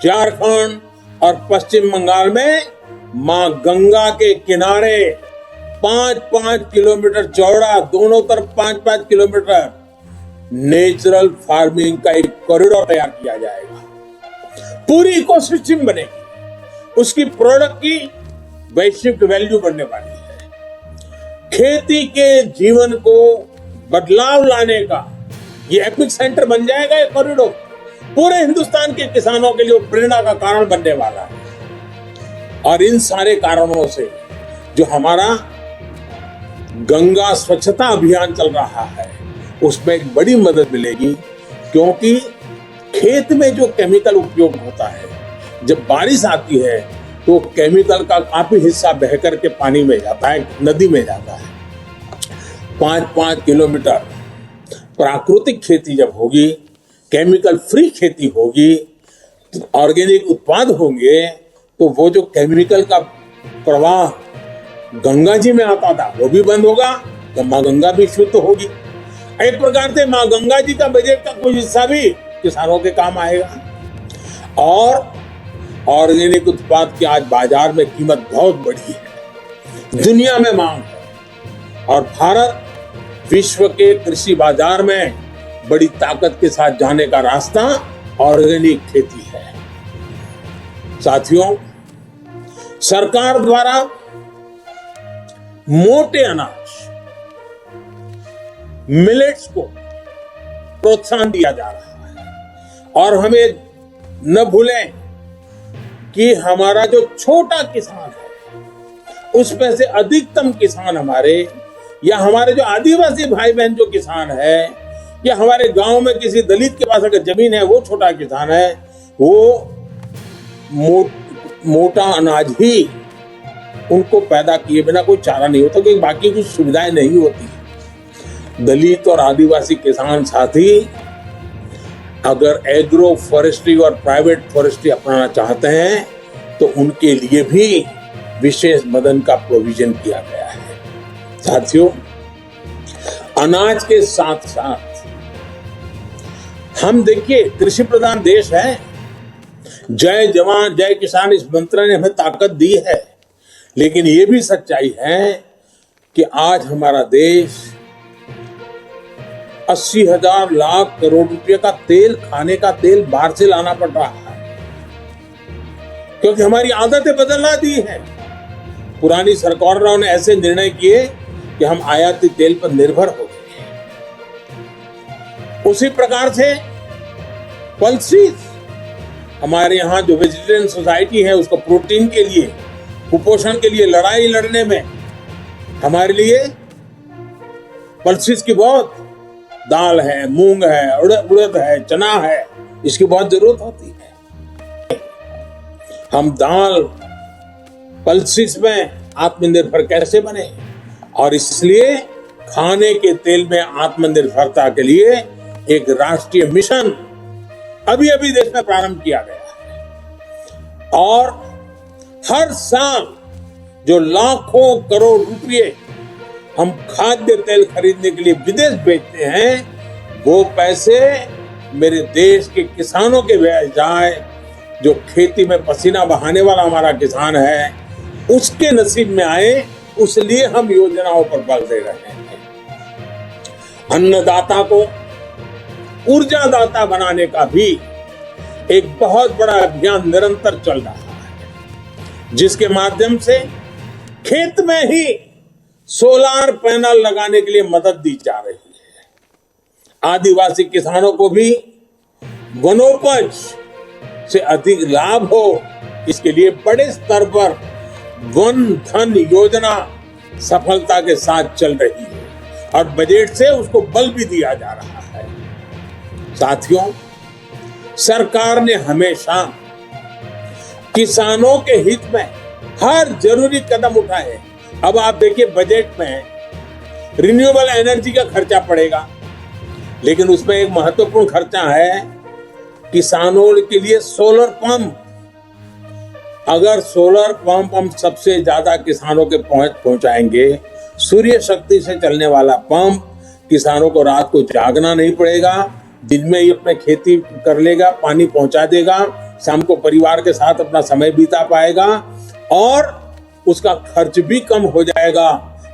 B: झारखंड और पश्चिम बंगाल में मां गंगा के किनारे 5-5 किलोमीटर चौड़ा, दोनों तरफ 5-5 किलोमीटर नेचुरल फार्मिंग का एक कॉरिडोर तैयार किया जाएगा। पूरी इकोसिस्टम बनेगी, उसकी प्रोडक्ट की वैश्विक वैल्यू बढ़ने वाली है। खेती के जीवन को बदलाव लाने का ये एपिक सेंटर बन जाएगा। ये कॉरिडोर पूरे हिंदुस्तान के किसानों के लिए प्रेरणा का कारण बनने वाला है। और इन सारे कारणों से जो हमारा गंगा स्वच्छता अभियान चल रहा है उसमें एक बड़ी मदद मिलेगी, क्योंकि खेत में जो केमिकल उपयोग होता है, जब बारिश आती है तो केमिकल का काफी हिस्सा बह करके पानी में जाता है, नदी में जाता है। 5-5 किलोमीटर प्राकृतिक खेती जब होगी, केमिकल फ्री खेती होगी, ऑर्गेनिक उत्पाद होंगे, तो वो जो केमिकल का प्रवाह गंगा जी में आता था वो भी बंद होगा, तो माँ गंगा भी शुद्ध होगी। एक प्रकार से माँ गंगा जी का बजट का कुछ हिस्सा भी किसानों के काम आएगा। और ऑर्गेनिक उत्पाद की आज बाजार में कीमत बहुत बड़ी है, दुनिया में मांग है, और भारत विश्व के कृषि बाजार में बड़ी ताकत के साथ जाने का रास्ता ऑर्गेनिक खेती है। साथियों, सरकार द्वारा मोटे अनाज मिलेट्स को प्रोत्साहन दिया जा रहा है। और हमें न भूलें कि हमारा जो छोटा किसान है उसमें से अधिकतम किसान हमारे, या हमारे जो आदिवासी भाई बहन जो किसान है, या हमारे गांव में किसी दलित के पास अगर जमीन है वो छोटा किसान है, वो मोटा अनाज ही उनको पैदा किए बिना कोई चारा नहीं होता, क्योंकि बाकी कुछ सुविधाएं नहीं होती। दलित और आदिवासी किसान साथी अगर एग्रो फॉरेस्ट्री और प्राइवेट फॉरेस्ट्री अपनाना चाहते हैं तो उनके लिए भी विशेष मदद का प्रोविजन किया गया है। साथियों, अनाज के साथ साथ हम देखिए कृषि प्रधान देश है, जय जवान जय किसान इस मंत्र ने हमें ताकत दी है, लेकिन ये भी सच्चाई है कि आज हमारा देश 80,000 लाख करोड़ रुपए का तेल, खाने का तेल बाहर से लाना पड़ रहा है, क्योंकि हमारी आदतें बदलना दी है। पुरानी सरकारों ने ऐसे निर्णय किए कि हम आयाती तेल पर निर्भर हो गए। उसी प्रकार से पल्सीज, हमारे यहाँ जो वेजिटेरियन सोसाइटी है उसको प्रोटीन के लिए, कुपोषण के लिए लड़ाई लड़ने में हमारे लिए पल्सीज की बहुत, दाल है, मूंग है, उड़द है, चना है, इसकी बहुत जरूरत होती है। हम दाल पल्सीज में आत्मनिर्भर कैसे बने, और इसलिए खाने के तेल में आत्मनिर्भरता के लिए एक राष्ट्रीय मिशन अभी अभी देश में प्रारंभ किया गया है। और हर साल जो लाखों करोड़ रुपए हम खाद्य तेल खरीदने के लिए विदेश भेजते हैं, वो पैसे मेरे देश के किसानों के व्यय जाए। जो खेती में पसीना बहाने वाला हमारा किसान है उसके नसीब में आए, उसलिए हम योजनाओं पर बल दे रहे हैं। अन्नदाता को ऊर्जादाता बनाने का भी एक बहुत बड़ा अभियान निरंतर चल रहा है, जिसके माध्यम से खेत में ही सोलार पैनल लगाने के लिए मदद दी जा रही है। आदिवासी किसानों को भी वनोपज से अधिक लाभ हो, इसके लिए बड़े स्तर पर वन धन योजना सफलता के साथ चल रही है और बजट से उसको बल भी दिया जा रहा है। साथियों, सरकार ने हमेशा किसानों के हित में हर जरूरी कदम उठाए। अब आप देखिए बजट में रिन्यूएबल एनर्जी का खर्चा पड़ेगा, लेकिन उसमें एक महत्वपूर्ण खर्चा है किसानों के लिए सोलर पंप। अगर सोलर पंप हम सबसे ज्यादा किसानों के पहुंचाएंगे, सूर्य शक्ति से चलने वाला पंप, किसानों को रात को जागना नहीं पड़ेगा, दिन में ही अपने खेती कर लेगा, पानी पहुंचा देगा, शाम को परिवार के साथ अपना समय बिता पाएगा और उसका खर्च भी कम हो जाएगा।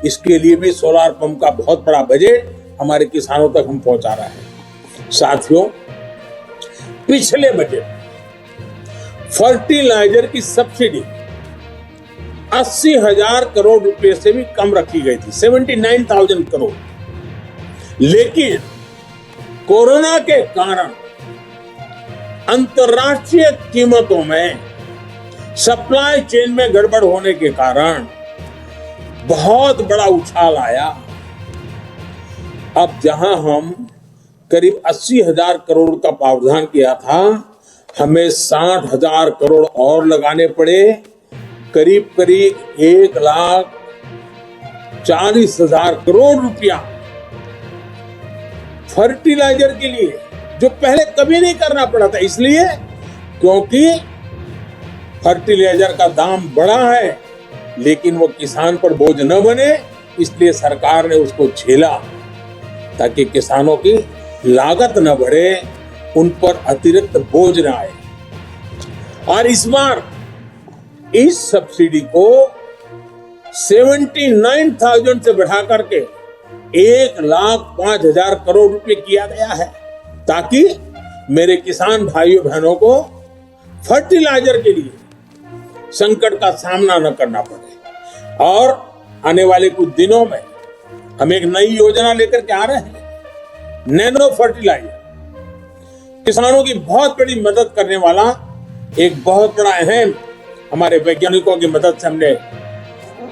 B: इसके लिए भी सोलार पंप का बहुत बड़ा बजट हमारे किसानों तक हम पहुंचा रहे हैं। साथियों, पिछले बजट फर्टिलाइजर की सब्सिडी 80,000 करोड़ रुपए से भी कम रखी गई थी, 79,000 करोड़। लेकिन कोरोना के कारण अंतर्राष्ट्रीय कीमतों में सप्लाई चेन में गड़बड़ होने के कारण बहुत बड़ा उछाल आया। अब जहां हम करीब 80,000 करोड़ का प्रावधान किया था, हमें 60,000 करोड़ और लगाने पड़े। करीब करीब 1,40,000 करोड़ रुपया फर्टिलाइजर के लिए, जो पहले कभी नहीं करना पड़ा था। इसलिए क्योंकि फर्टिलाइजर का दाम बढ़ा है, लेकिन वो किसान पर बोझ न बने, इसलिए सरकार ने उसको झेला ताकि किसानों की लागत न बढ़े, उन पर अतिरिक्त बोझ न आए। और इस बार इस सब्सिडी को 79,000 से बढ़ा करके 1,05,000 करोड़ रुपए किया गया है, ताकि मेरे किसान भाइयों बहनों को फर्टिलाइजर के लिए संकट का सामना न करना पड़े। और आने वाले कुछ दिनों में हम एक नई योजना लेकर के आ रहे हैं, नैनो फर्टिलाइजर। किसानों की बहुत बड़ी मदद करने वाला एक बहुत बड़ा अहम, हमारे वैज्ञानिकों की मदद से हमने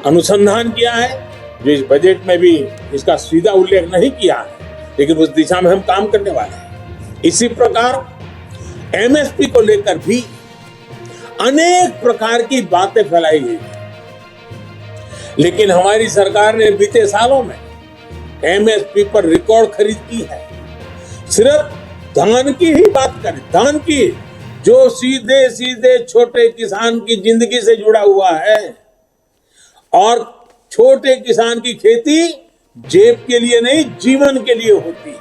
B: अनुसंधान किया है, जो इस बजट में भी इसका सीधा उल्लेख नहीं किया है, लेकिन उस दिशा में हम काम करने वाले हैं। इसी प्रकार एमएसपी को लेकर भी अनेक प्रकार की बातें फैलाई गई, लेकिन हमारी सरकार ने बीते सालों में एमएसपी पर रिकॉर्ड खरीद की है। सिर्फ धान की ही बात करें, धान की, जो सीधे सीधे छोटे किसान की जिंदगी से जुड़ा हुआ है, और छोटे किसान की खेती जेब के लिए नहीं, जीवन के लिए होती है।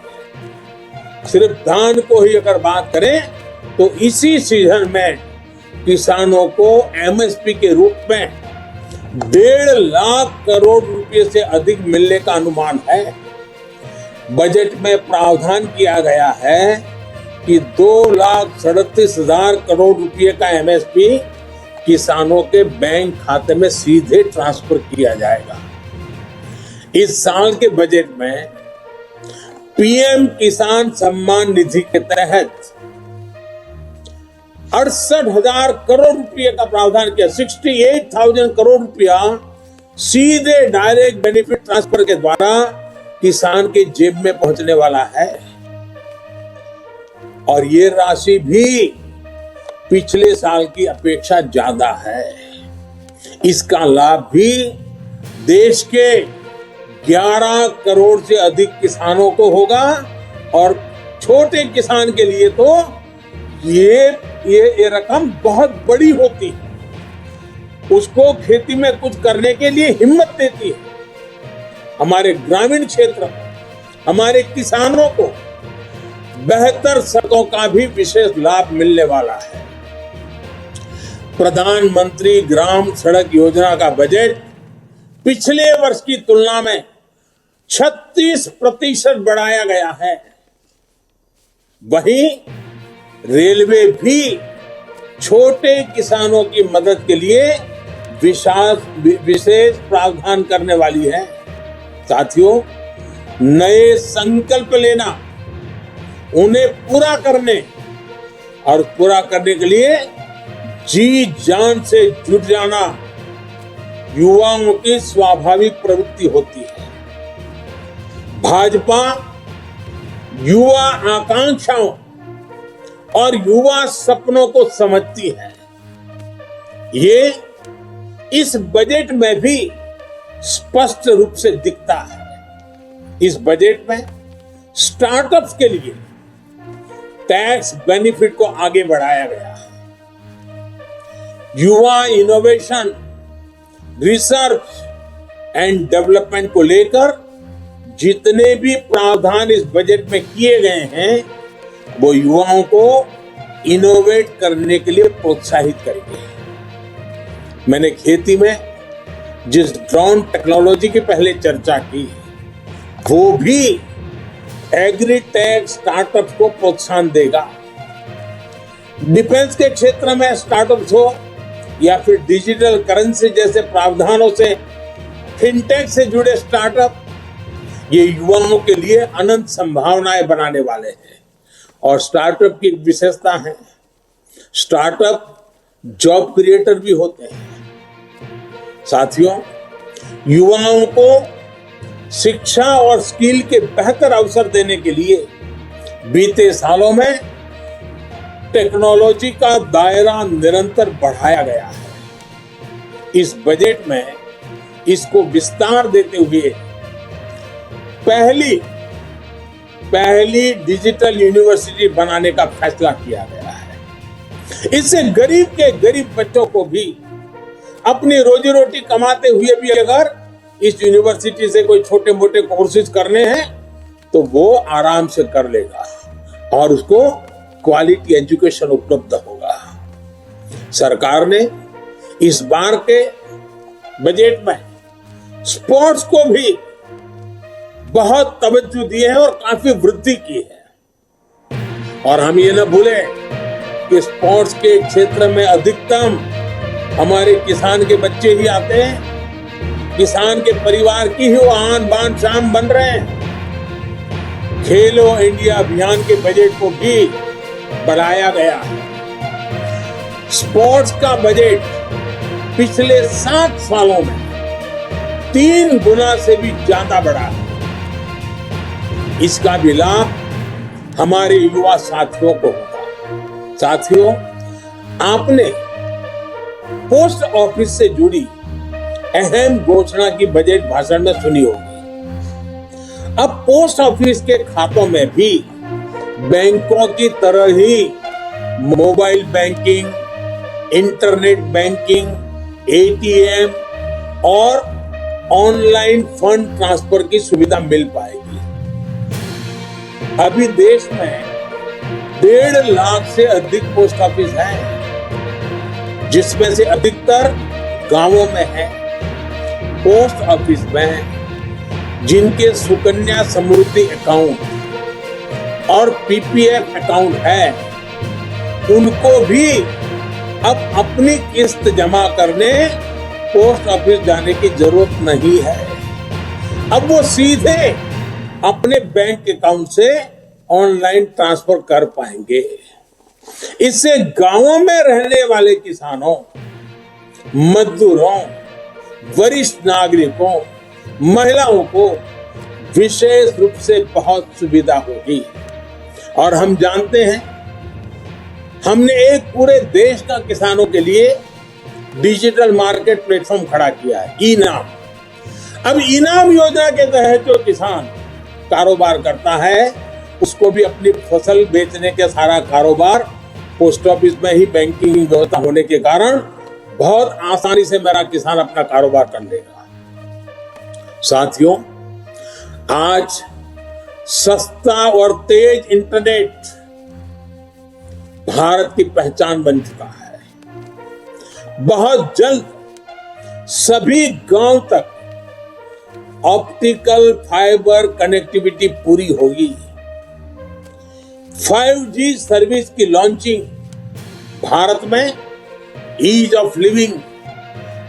B: सिर्फ धान को ही अगर बात करें तो इसी सीजन में किसानों को एमएसपी के रूप में 1.5 लाख करोड़ रुपए से अधिक मिलने का अनुमान है। बजट में प्रावधान किया गया है कि 2,37,000 करोड़ रुपए का एमएसपी किसानों के बैंक खाते में सीधे ट्रांसफर किया जाएगा। इस साल के बजट में पीएम किसान सम्मान निधि के तहत 68,000 करोड़ रुपए का प्रावधान किया। 68,000 करोड़ रुपया सीधे डायरेक्ट बेनिफिट ट्रांसफर के द्वारा किसान के जेब में पहुंचने वाला है। और ये राशि भी पिछले साल की अपेक्षा ज्यादा है। इसका लाभ भी देश के 11 करोड़ से अधिक किसानों को होगा, और छोटे किसान के लिए तो ये रकम बहुत बड़ी होती है, उसको खेती में कुछ करने के लिए हिम्मत देती है। हमारे ग्रामीण क्षेत्र, हमारे किसानों को बेहतर सड़कों का भी विशेष लाभ मिलने वाला है। प्रधानमंत्री ग्राम सड़क योजना का बजट पिछले वर्ष की तुलना में 36% बढ़ाया गया है। वहीं रेलवे भी छोटे किसानों की मदद के लिए विशेष प्रावधान करने वाली है। साथियों, नए संकल्प लेना, उन्हें पूरा करने और पूरा करने के लिए जी जान से जुट जाना युवाओं की स्वाभाविक प्रवृत्ति होती है। भाजपा युवा आकांक्षाओं और युवा सपनों को समझती है। ये इस बजट में भी स्पष्ट रूप से दिखता है। इस बजट में स्टार्टअप्स के लिए टैक्स बेनिफिट को आगे बढ़ाया गया है। युवा इनोवेशन, रिसर्च एंड डेवलपमेंट को लेकर जितने भी प्रावधान इस बजट में किए गए हैं, वो युवाओं को इनोवेट करने के लिए प्रोत्साहित करेंगे। मैंने खेती में जिस ड्रोन टेक्नोलॉजी की पहले चर्चा की, वो भी एग्रीटेक स्टार्टअप को प्रोत्साहन देगा। डिफेंस के क्षेत्र में स्टार्टअप्स हो, या फिर डिजिटल करेंसी जैसे प्रावधानों से फिनटेक से जुड़े स्टार्टअप ये युवाओं के लिए अनंत संभावनाएं बनाने वाले हैं। और स्टार्टअप की एक विशेषता है, स्टार्टअप जॉब क्रिएटर भी होते हैं। साथियों, युवाओं को शिक्षा और स्किल के बेहतर अवसर देने के लिए बीते सालों में टेक्नोलॉजी का दायरा निरंतर बढ़ाया गया है। इस बजट में इसको विस्तार देते हुए पहली डिजिटल यूनिवर्सिटी बनाने का फैसला किया गया है। इससे गरीब के गरीब बच्चों को भी अपनी रोजी रोटी कमाते हुए भी अगर इस यूनिवर्सिटी से कोई छोटे मोटे कोर्सेज करने हैं तो वो आराम से कर लेगा और उसको क्वालिटी एजुकेशन उपलब्ध होगा। सरकार ने इस बार के बजट में स्पोर्ट्स को भी बहुत तवज्जो दी है और काफी वृद्धि की है। और हम ये न भूलें कि स्पोर्ट्स के क्षेत्र में अधिकतम हमारे किसान के बच्चे ही आते हैं। किसान के परिवार की ही वो आन बान शान बन रहे हैं। खेलो इंडिया अभियान के बजट को भी बढ़ाया गया है। स्पोर्ट्स का बजट पिछले 7 सालों में 3 गुना से भी ज्यादा बढ़ा है। इसका भी लाभ हमारे युवा साथियों को होगा। साथियों, आपने पोस्ट ऑफिस से जुड़ी अहम घोषणा की बजट भाषण में सुनी होगी। अब पोस्ट ऑफिस के खातों में भी बैंकों की तरह ही mobile banking, internet banking, ATM और ऑनलाइन फंड ट्रांसफर की सुविधा मिल पाएगी। अभी देश में 1.5 लाख से अधिक पोस्ट ऑफिस हैं, जिसमें से अधिकतर गांवों में है। पोस्ट ऑफिस में जिनके सुकन्या समृद्धि अकाउंट और पीपीएफ अकाउंट है, उनको भी अब अपनी किस्त जमा करने पोस्ट ऑफिस जाने की जरूरत नहीं है। अब वो सीधे अपने बैंक अकाउंट से ऑनलाइन ट्रांसफर कर पाएंगे। इससे गांवों में रहने वाले किसानों, मजदूरों, वरिष्ठ नागरिकों, महिलाओं को विशेष रूप से बहुत सुविधा होगी। और हम जानते हैं, हमने एक पूरे देश का किसानों के लिए डिजिटल मार्केट प्लेटफॉर्म खड़ा किया है, इनाम। अब इनाम योजना के तहत जो किसान कारोबार करता है, उसको भी अपनी फसल बेचने के सारा कारोबार पोस्ट ऑफिस में ही बैंकिंग व्यवस्था होने के कारण बहुत आसानी से मेरा किसान अपना कारोबार कर लेगा। साथियों, आज सस्ता और तेज इंटरनेट भारत की पहचान बन चुका है। बहुत जल्द सभी गांव तक ऑप्टिकल फाइबर कनेक्टिविटी पूरी होगी। 5G सर्विस की लॉन्चिंग भारत में ईज ऑफ लिविंग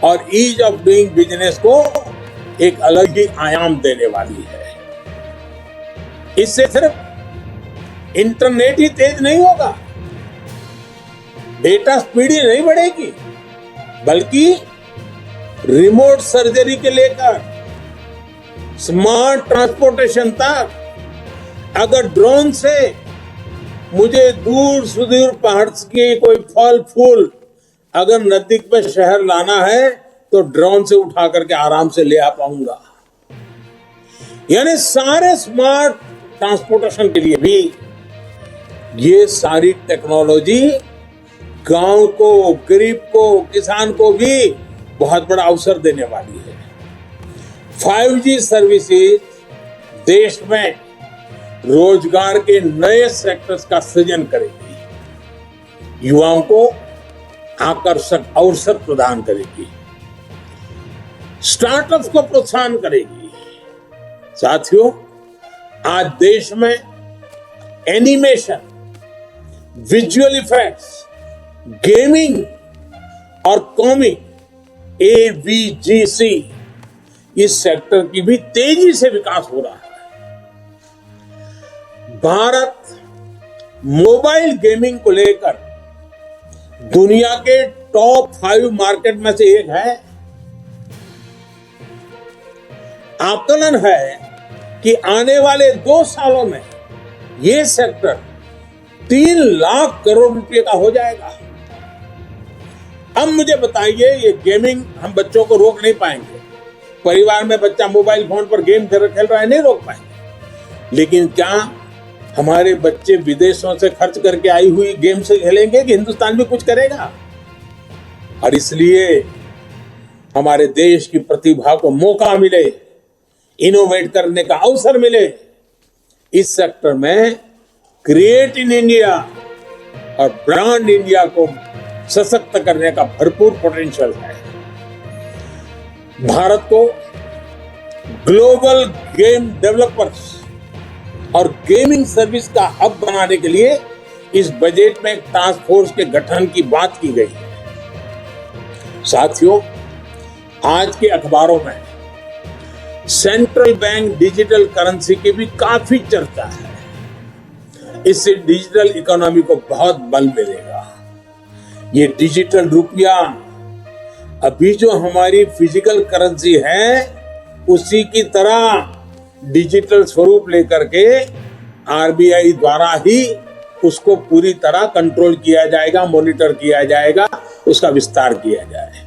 B: और ईज ऑफ डूइंग बिजनेस को एक अलग ही आयाम देने वाली है। इससे सिर्फ इंटरनेट ही तेज नहीं होगा, डेटा स्पीड ही नहीं बढ़ेगी, बल्कि रिमोट सर्जरी के लेकर स्मार्ट ट्रांसपोर्टेशन तक, अगर ड्रोन से मुझे दूर सुदूर पहाड़ के कोई फल फूल अगर नजदीक में शहर लाना है तो ड्रोन से उठा करके आराम से ले आ पाऊंगा। यानी सारे स्मार्ट ट्रांसपोर्टेशन के लिए भी ये सारी टेक्नोलॉजी गांव को, गरीब को, किसान को भी बहुत बड़ा अवसर देने वाली है। 5G सर्विसेज देश में रोजगार के नए सेक्टर्स का सृजन करेगी, युवाओं को आकर्षक अवसर प्रदान करेगी, स्टार्टअप्स को प्रोत्साहन करेगी। साथियों, आज देश में एनिमेशन, विजुअल इफेक्ट्स, गेमिंग और कौमी AVGC इस सेक्टर की भी तेजी से विकास हो रहा है। भारत मोबाइल गेमिंग को लेकर दुनिया के टॉप 5 मार्केट में से एक है। आकलन है कि आने वाले 2 सालों में यह सेक्टर 3 लाख करोड़ रुपए का हो जाएगा। अब मुझे बताइए, ये गेमिंग हम बच्चों को रोक नहीं पाएंगे। परिवार में बच्चा मोबाइल फोन पर गेम खेल रहा है, नहीं रोक पाएंगे। लेकिन क्या हमारे बच्चे विदेशों से खर्च करके आई हुई गेम से खेलेंगे कि हिंदुस्तान भी कुछ करेगा? और इसलिए हमारे देश की प्रतिभा को मौका मिले, इनोवेट करने का अवसर मिले। इस सेक्टर में क्रिएट इन इंडिया और ब्रांड इंडिया को सशक्त करने का भरपूर पोटेंशियल है। भारत को ग्लोबल गेम डेवलपर्स और गेमिंग सर्विस का हब बनाने के लिए इस बजट में एक टास्क फोर्स के गठन की बात की गई है। साथियों, आज के अखबारों में सेंट्रल बैंक डिजिटल करेंसी की भी काफी चर्चा है। इससे डिजिटल इकोनॉमी को बहुत बल मिलेगा। ये डिजिटल रुपया अभी जो हमारी फिजिकल करेंसी है उसी की तरह डिजिटल स्वरूप लेकर के RBI द्वारा ही उसको पूरी तरह कंट्रोल किया जाएगा, मॉनिटर किया जाएगा, उसका विस्तार किया जाए।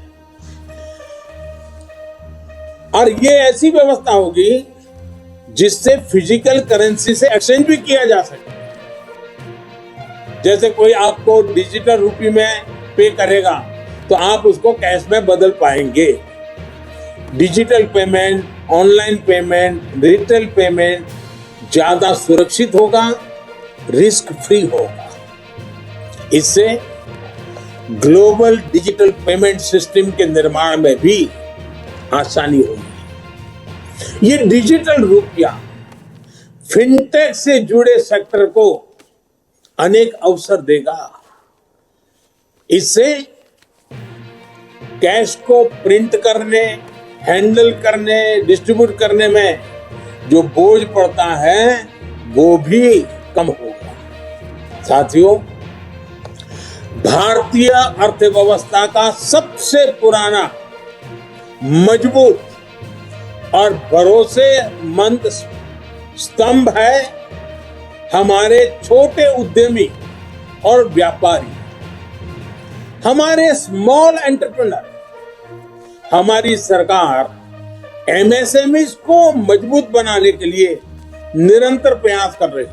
B: और ये ऐसी व्यवस्था होगी जिससे फिजिकल करेंसी से एक्सचेंज भी किया जा सके। जैसे कोई आपको डिजिटल रुपये में पे करेगा तो आप उसको कैश में बदल पाएंगे। Digital payment, online payment, digital payment ज्यादा सुरक्षित होगा, रिस्क फ्री होगा। इससे ग्लोबल डिजिटल पेमेंट सिस्टम के निर्माण में भी आसानी होगी। ये डिजिटल रुपया फिनटेक से जुड़े सेक्टर को अनेक अवसर देगा। इससे कैश को प्रिंट करने, हैंडल करने, डिस्ट्रीब्यूट करने में जो बोझ पड़ता है वो भी कम होगा। साथियों, भारतीय अर्थव्यवस्था का सबसे पुराना, मजबूत और भरोसेमंद स्तंभ है हमारे छोटे उद्यमी और व्यापारी, हमारे स्मॉल एंटरप्रेन्योर। हमारी सरकार MSMEs को मजबूत बनाने के लिए निरंतर प्रयास कर रही है।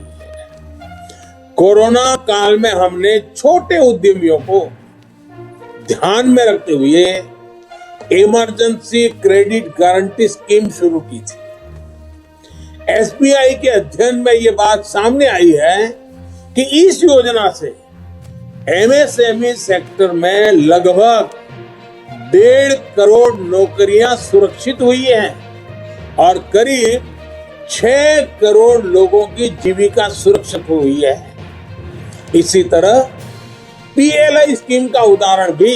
B: कोरोना काल में हमने छोटे उद्यमियों को ध्यान में रखते हुए इमरजेंसी क्रेडिट गारंटी स्कीम शुरू की थी। SBI के अध्ययन में यह बात सामने आई है कि इस योजना से MSME सेक्टर में लगभग 1.5 करोड़ नौकरियां सुरक्षित हुई हैं और करीब 6 करोड़ लोगों की जीविका सुरक्षित हुई है। इसी तरह PLI स्कीम का उदाहरण भी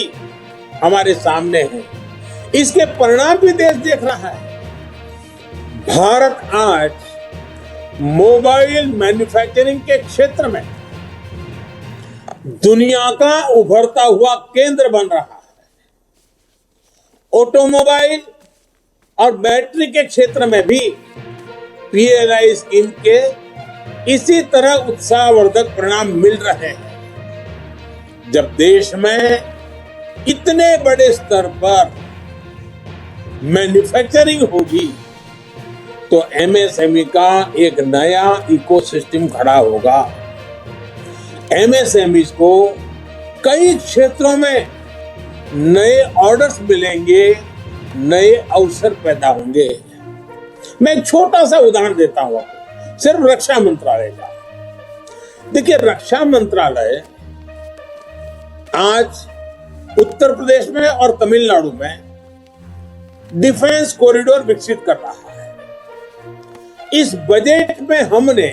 B: हमारे सामने है। इसके परिणाम भी देश देख रहा है। भारत आज मोबाइल मैन्युफैक्चरिंग के क्षेत्र में दुनिया का उभरता हुआ केंद्र बन रहा है। ऑटोमोबाइल और बैटरी के क्षेत्र में भी PLI स्कीम के इसी तरह उत्साहवर्धक परिणाम मिल रहे हैं। जब देश में इतने बड़े स्तर पर मैन्युफैक्चरिंग होगी तो MSME का एक नया इकोसिस्टम खड़ा होगा। MSMEs को कई क्षेत्रों में नए ऑर्डर्स मिलेंगे, नए अवसर पैदा होंगे। मैं एक छोटा सा उदाहरण देता हूं आपको, सिर्फ रक्षा मंत्रालय का। देखिए, रक्षा मंत्रालय आज उत्तर प्रदेश में और तमिलनाडु में डिफेंस कॉरिडोर विकसित कर रहा है। इस बजट में हमने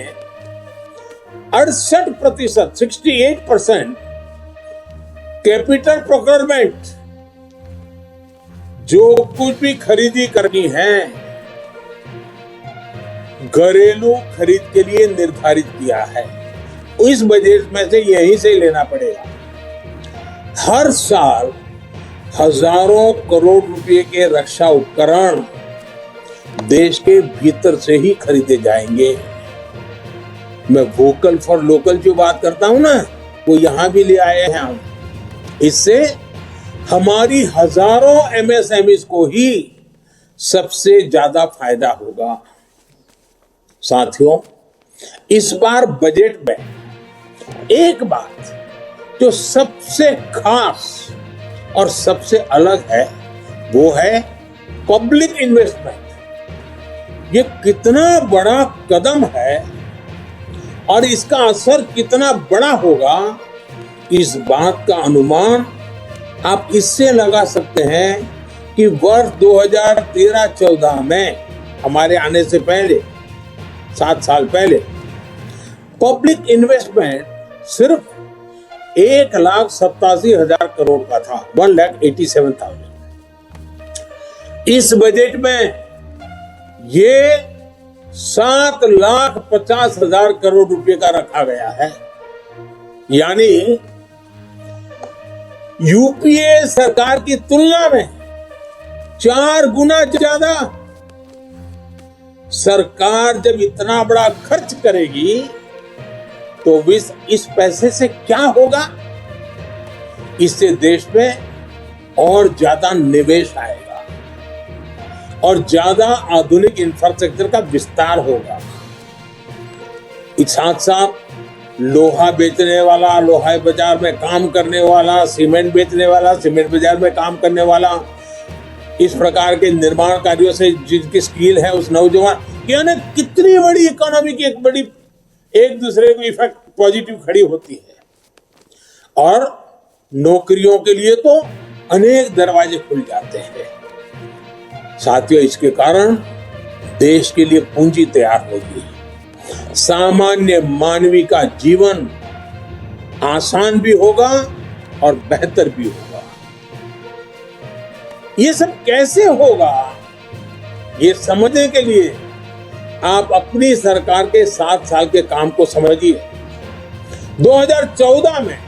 B: 68% 68% कैपिटल प्रोक्योरमेंट जो कुछ भी खरीदी करनी है घरेलू खरीद के लिए निर्धारित किया है, इस बजट में से यहीं से लेना पड़ेगा। हर साल हजारों करोड़ रुपए के रक्षा उपकरण देश के भीतर से ही खरीदे जाएंगे। मैं वोकल फॉर लोकल जो बात करता हूं ना, वो यहां भी ले आए हैं हम। इससे हमारी हजारों एमएसएमईज को ही सबसे ज्यादा फायदा होगा। साथियों, इस बार बजट में एक बात जो सबसे खास और सबसे अलग है वो है पब्लिक इन्वेस्टमेंट। ये कितना बड़ा कदम है और इसका असर कितना बड़ा होगा, इस बात का अनुमान आप इससे लगा सकते हैं कि वर्ष 2013-14 में हमारे आने से पहले 7 साल पहले पब्लिक इन्वेस्टमेंट सिर्फ 1,87,000 करोड़ का था, 1,87,000। इस बजट में ये 7,50,000 करोड़ रुपए का रखा गया है। यानी यूपीए सरकार की तुलना में 4 गुना ज्यादा। सरकार जब इतना बड़ा खर्च करेगी तो इस पैसे से क्या होगा? इससे देश में और ज्यादा निवेश आएगा और ज्यादा आधुनिक इंफ्रास्ट्रक्चर का विस्तार होगा। इस साथ साथ लोहा बेचने वाला, लोहा बाजार में काम करने वाला, सीमेंट बेचने वाला, सीमेंट बाजार में काम करने वाला, इस प्रकार के निर्माण कार्यों से जिनकी स्किल है उस नौजवान, यानी कितनी बड़ी इकोनॉमी की एक दूसरे को इफेक्ट पॉजिटिव खड़ी होती है। और नौकरियों के लिए तो अनेक दरवाजे खुल जाते हैं। साथियों, इसके कारण देश के लिए पूंजी तैयार होगी, सामान्य मानवी का जीवन आसान भी होगा और बेहतर भी होगा। ये सब कैसे होगा, ये समझने के लिए आप अपनी सरकार के 7 साल के काम को समझिए। 2014 में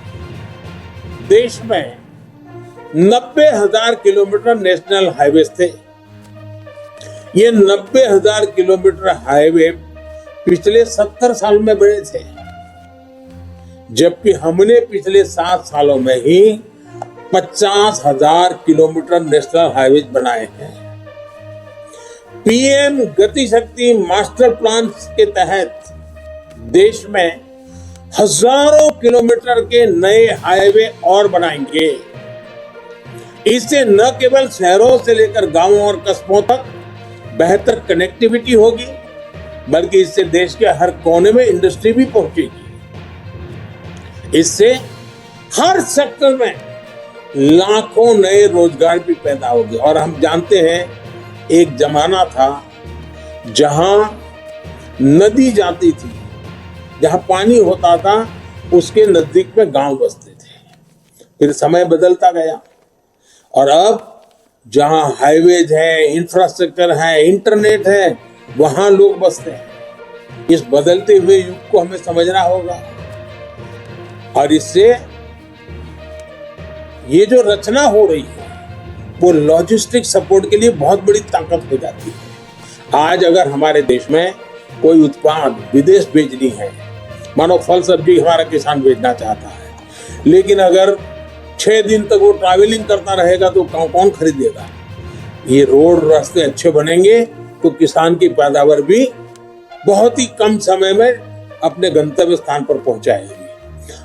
B: देश में 90,000 किलोमीटर नेशनल हाईवे थे। ये 90,000 किलोमीटर हाईवे पिछले 70 साल में बने थे, जबकि हमने पिछले 7 सालों में ही 50,000 किलोमीटर नेशनल हाईवे बनाए हैं। पीएम गति शक्ति मास्टर प्लान के तहत देश में हजारों किलोमीटर के नए हाईवे और बनाएंगे। इससे न केवल शहरों से लेकर गांवों और कस्बों तक बेहतर कनेक्टिविटी होगी, बल्कि इससे देश के हर कोने में इंडस्ट्री भी पहुंचेगी। इससे हर सेक्टर में लाखों नए रोजगार भी पैदा होंगे। और हम जानते हैं एक जमाना था जहां नदी जाती थी, जहां पानी होता था, उसके नजदीक में गांव बसते थे। फिर समय बदलता गया और अब जहां हाईवेज है, इंफ्रास्ट्रक्चर है, इंटरनेट है, वहां लोग बसते हैं। इस बदलते हुए युग को हमें समझना होगा और इससे ये जो रचना हो रही है वो लॉजिस्टिक सपोर्ट के लिए बहुत बड़ी ताकत हो जाती है। आज अगर हमारे देश में कोई उत्पाद विदेश भेजनी है, मानो फल सब्जी हमारा किसान भेजना चाहता है, लेकिन अगर 6 दिन तक वो ट्रैवलिंग करता रहेगा तो कौन खरीदेगा? ये रोड रास्ते अच्छे बनेंगे तो किसान की पैदावार भी बहुत ही कम समय में अपने गंतव्य स्थान पर पहुंचाएगी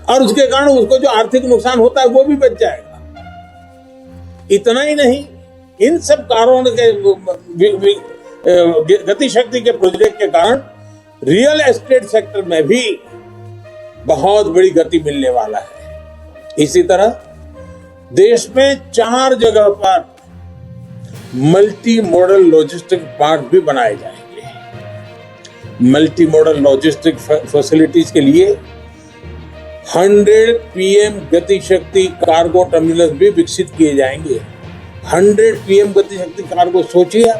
B: और उसके कारण उसको जो आर्थिक नुकसान होता है वो भी बच जाएगा। इतना ही नहीं, इन सब कारणों के गति शक्ति के प्रोजेक्ट के कारण रियल एस्टेट सेक्टर में भी बहुत बड़ी गति मिलने वाला है। इसी तरह देश में 4 जगह पर मल्टी मॉडल लॉजिस्टिक पार्क भी बनाए जाएंगे। मल्टी मॉडल लॉजिस्टिक फैसिलिटीज के लिए 100 पीएम गति शक्ति कार्गो टर्मिनल भी विकसित किए जाएंगे। 100 पीएम गति शक्ति कार को सोचिए।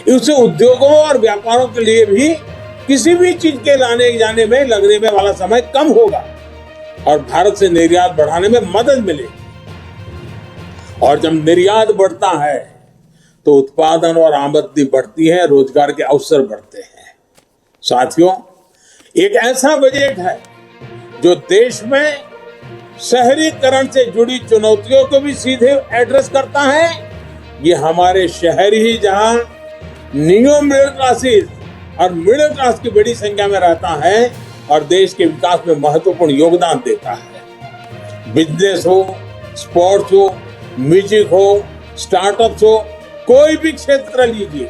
B: इससे उद्योगों और व्यापारों के लिए भी किसी भी चीज के लाने जाने में लगने में वाला समय कम होगा और भारत से निर्यात बढ़ाने में मदद मिलेगी। और जब निर्यात बढ़ता है तो उत्पादन और आमदनी बढ़ती है, रोजगार के अवसर बढ़ते हैं। साथियों, एक ऐसा बजट है जो देश में शहरीकरण से जुड़ी चुनौतियों को भी सीधे एड्रेस करता है। ये हमारे शहर ही जहां नियो मिडिल क्लासेस और मिडिल क्लास की बड़ी संख्या में रहता है और देश के विकास में महत्वपूर्ण योगदान देता है। बिजनेस हो, स्पोर्ट्स हो, म्यूजिक हो, स्टार्टअप्स हो, कोई भी क्षेत्र लीजिए,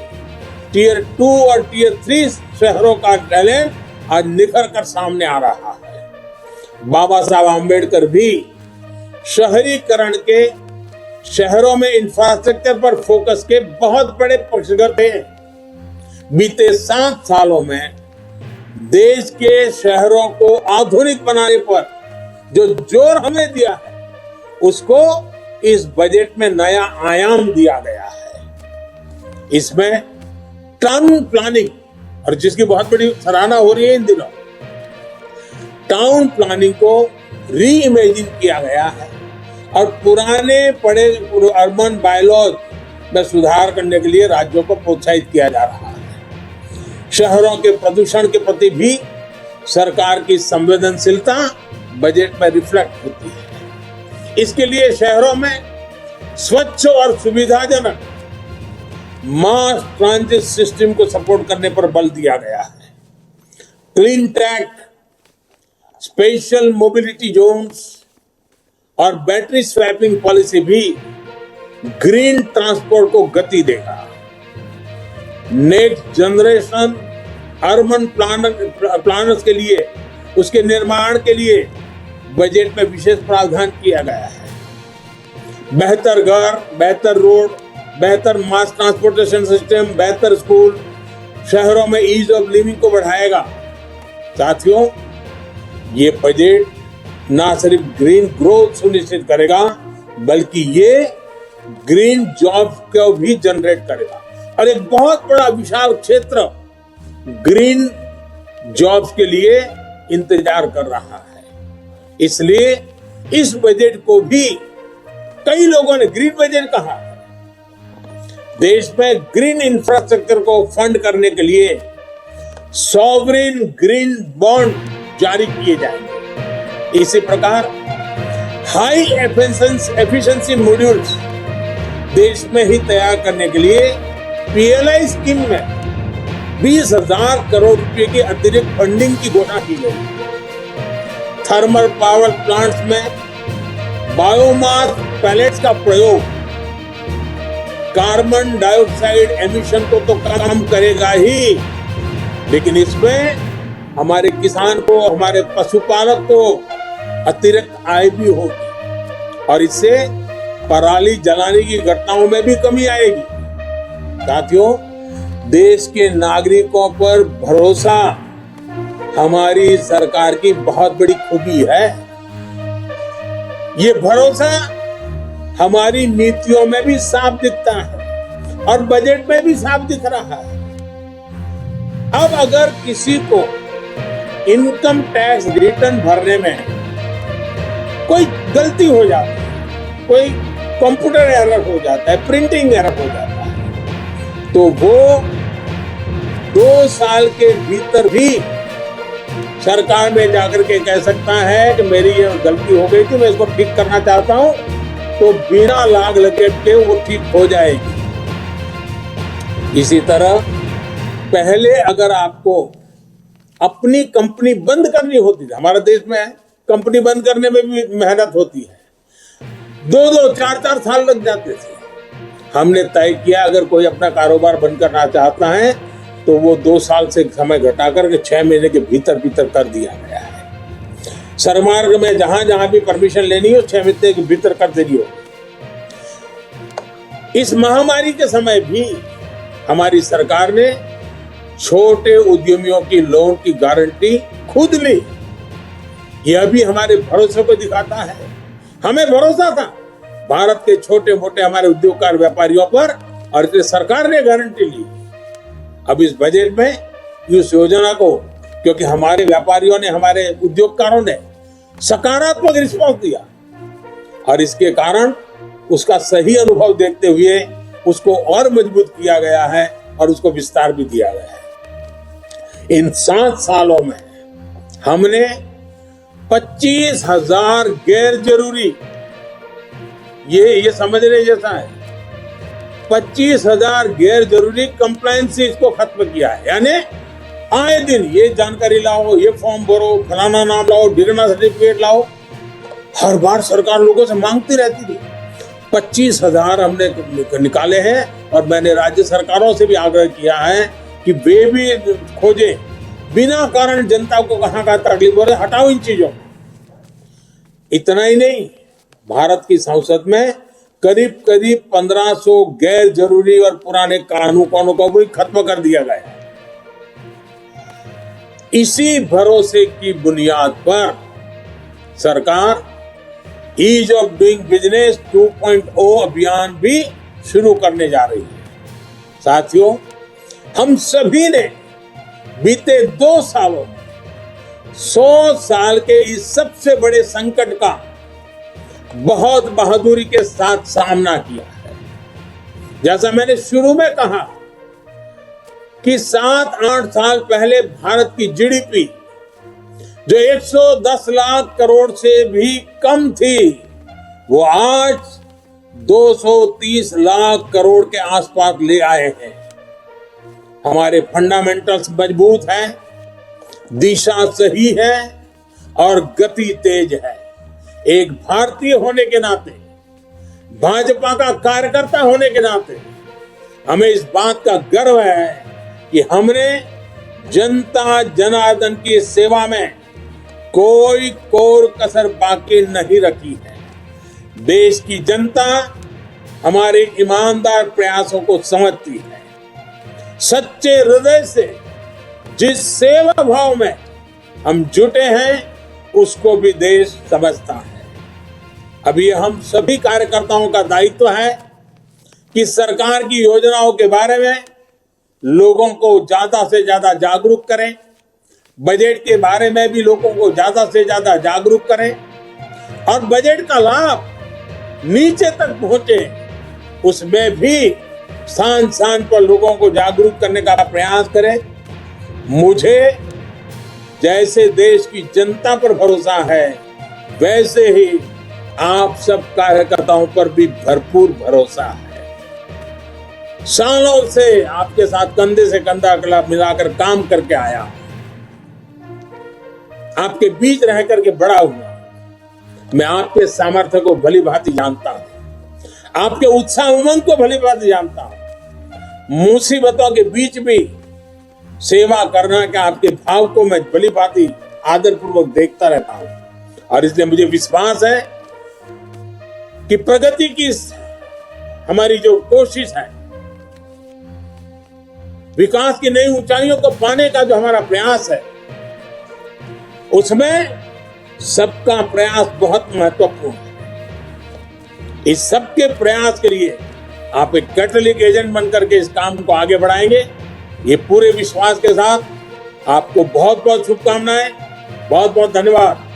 B: टियर 2 और टियर 3 शहरों का टैलेंट आज निखर कर सामने आ रहा है। बाबा साहब आम्बेडकर भी शहरीकरण के, शहरों में इंफ्रास्ट्रक्चर पर फोकस के बहुत बड़े पक्षधर थे। बीते 7 सालों में देश के शहरों को आधुनिक बनाने पर जो जोर हमें दिया है, उसको इस बजट में नया आयाम दिया गया है। इसमें टाउन प्लानिंग, और जिसकी बहुत बड़ी सराहना हो रही है इन दिनों, टाउन प्लानिंग को री इमेजिन किया गया है और पुराने पड़े अर्बन बायलॉज में सुधार करने के लिए राज्यों को प्रोत्साहित किया जा रहा है। शहरों के प्रदूषण के प्रति भी सरकार की संवेदनशीलता बजट में रिफ्लेक्ट होती है। इसके लिए शहरों में स्वच्छ और सुविधाजनक मास ट्रांजिट सिस्टम को सपोर्ट करने पर बल दिया गया है। Clean tech, special mobility zones और बैटरी स्वैपिंग पॉलिसी भी ग्रीन ट्रांसपोर्ट को गति देगा। नेक्स्ट जनरेशन अर्बन प्लानर्स के लिए, उसके निर्माण के लिए बजट में विशेष प्रावधान किया गया है। बेहतर घर, बेहतर रोड, बेहतर मास ट्रांसपोर्टेशन सिस्टम, बेहतर स्कूल, शहरों में ईज ऑफ लिविंग को बढ़ाएगा। साथियों, ये बजट ना सिर्फ ग्रीन ग्रोथ सुनिश्चित करेगा, बल्कि ये ग्रीन जॉब्स को भी जनरेट करेगा और एक बहुत बड़ा विशाल क्षेत्र ग्रीन जॉब्स के लिए इंतजार कर रहा है। इसलिए इस बजट को भी कई लोगों ने ग्रीन बजट कहा। देश में ग्रीन इंफ्रास्ट्रक्चर को फंड करने के लिए सॉवरेन ग्रीन बॉन्ड जारी किए जाएंगे। इसी प्रकार हाई एफिशिएंसी मॉड्यूल्स देश में ही तैयार करने के लिए पीएलआई स्कीम में 20,000 करोड़ रुपए की अतिरिक्त फंडिंग की घोषणा की गई। थर्मल पावर प्लांट्स में बायोमास पैलेट्स का प्रयोग कार्बन डाइऑक्साइड एमिशन को तो कम करेगा ही, लेकिन इसमें हमारे किसान को, हमारे पशुपालक को अतिरिक्त आय भी होगी और इससे पराली जलाने की घटनाओं में भी कमी आएगी। साथियों, देश के नागरिकों पर भरोसा हमारी सरकार की बहुत बड़ी खूबी है। ये भरोसा हमारी नीतियों में भी साफ दिखता है और बजट में भी साफ दिख रहा है। अब अगर किसी को इनकम टैक्स रिटर्न भरने में कोई गलती हो जाती है, कोई कंप्यूटर एरर हो जाता है, प्रिंटिंग एरर हो जाता है, तो वो 2 साल के भीतर भी सरकार में जाकर के कह सकता है कि मेरी ये गलती हो गई थी, मैं इसको ठीक करना चाहता हूं, तो बिना लाग लपेट के वो ठीक हो जाएगी। इसी तरह पहले अगर आपको अपनी कंपनी बंद करनी होती थी, हमारे देश में कंपनी बंद करने में भी मेहनत होती है, 2-2, 4-4 साल लग जाते थे। हमने तय किया अगर कोई अपना कारोबार बंद करना चाहता है तो वो 2 साल से समय घटाकर के 6 महीने के भीतर कर दिया गया है। सरमार्ग में जहां जहां भी परमिशन लेनी हो 6 महीने के भीतर कर देनी हो। इस महामारी के समय भी हमारी सरकार ने छोटे उद्यमियों की लोन की गारंटी खुद ली। यह भी हमारे भरोसे को दिखाता है। हमें भरोसा था भारत के छोटे मोटे हमारे उद्योगकार व्यापारियों पर, और इसलिए सरकार ने गारंटी ली अब इस बजट में इस योजना को, क्योंकि हमारे व्यापारियों ने, हमारे उद्योगकारों ने सकारात्मक रिस्पॉन्स दिया और इसके कारण उसका सही अनुभव देखते हुए उसको और मजबूत किया गया है और उसको विस्तार भी दिया गया है। इन 7 सालों में हमने 25,000 गैर जरूरी, ये समझने जैसा है, 25,000 गैर जरूरी कंप्लायंसेस को खत्म किया है। यानी आए दिन ये जानकारी लाओ, ये फॉर्म भरो, फलाना नाम लाओ, डिग्री सर्टिफिकेट लाओ, हर बार सरकार लोगों से मांगती रहती थी। 25,000 हमने निकाले हैं और मैंने राज्य सरकारों से भी आग्रह किया है कि वे भी खोजें, बिना कारण जनता को कहां तकलीफ हो रही है, हटाओ इन चीजों। इतना ही नहीं, भारत की संसद में करीब 1500 गैर जरूरी और पुराने कानूनों को भी खत्म कर दिया गया। इसी भरोसे की बुनियाद पर सरकार ईज ऑफ डूइंग बिजनेस 2.0 अभियान भी शुरू करने जा रही है। साथियों, हम सभी ने बीते 2 सालों में 100 साल के इस सबसे बड़े संकट का बहुत बहादुरी के साथ सामना किया है। जैसा मैंने शुरू में कहा कि 7-8 साल पहले भारत की जीडीपी जो 110 लाख करोड़ से भी कम थी, वो आज 230 लाख करोड़ के आसपास ले आए हैं। हमारे फंडामेंटल्स मजबूत हैं, दिशा सही है और गति तेज है। एक भारतीय होने के नाते, भाजपा का कार्यकर्ता होने के नाते हमें इस बात का गर्व है कि हमने जनता जनार्दन की सेवा में कोई कोर कसर बाकी नहीं रखी है। देश की जनता हमारे ईमानदार प्रयासों को समझती है। सच्चे हृदय से जिस सेवा भाव में हम जुटे हैं, उसको भी देश समझता है। अभी हम सभी कार्यकर्ताओं का दायित्व है कि सरकार की योजनाओं के बारे में लोगों को ज्यादा से ज्यादा जागरूक करें, बजट के बारे में भी लोगों को ज्यादा से ज्यादा जागरूक करें और बजट का लाभ नीचे तक पहुंचे, उसमें भी स्थान पर लोगों को जागरूक करने का प्रयास करें। मुझे जैसे देश की जनता पर भरोसा है, वैसे ही आप सब कार्यकर्ताओं पर भी भरपूर भरोसा है। सालों से आपके साथ कंधे से कंधा मिलाकर काम करके आया, आपके बीच रह करके बड़ा हुआ। मैं आपके सामर्थ्य को भली भांति जानता हूं, आपके उत्साह उमंग को भली भांति जानता हूं। मुसीबतों के बीच भी सेवा करना के आपके भाव को मैं भली भांति आदरपूर्वक देखता रहता हूं और इसलिए मुझे विश्वास है कि प्रगति की हमारी जो कोशिश है, विकास की नई ऊंचाइयों को पाने का जो हमारा प्रयास है, उसमें सबका प्रयास बहुत महत्वपूर्ण है। इस सबके प्रयास के लिए आप एक कैटलिक एजेंट बनकर के इस काम को आगे बढ़ाएंगे, ये पूरे विश्वास के साथ आपको बहुत बहुत शुभकामनाएं, बहुत बहुत धन्यवाद।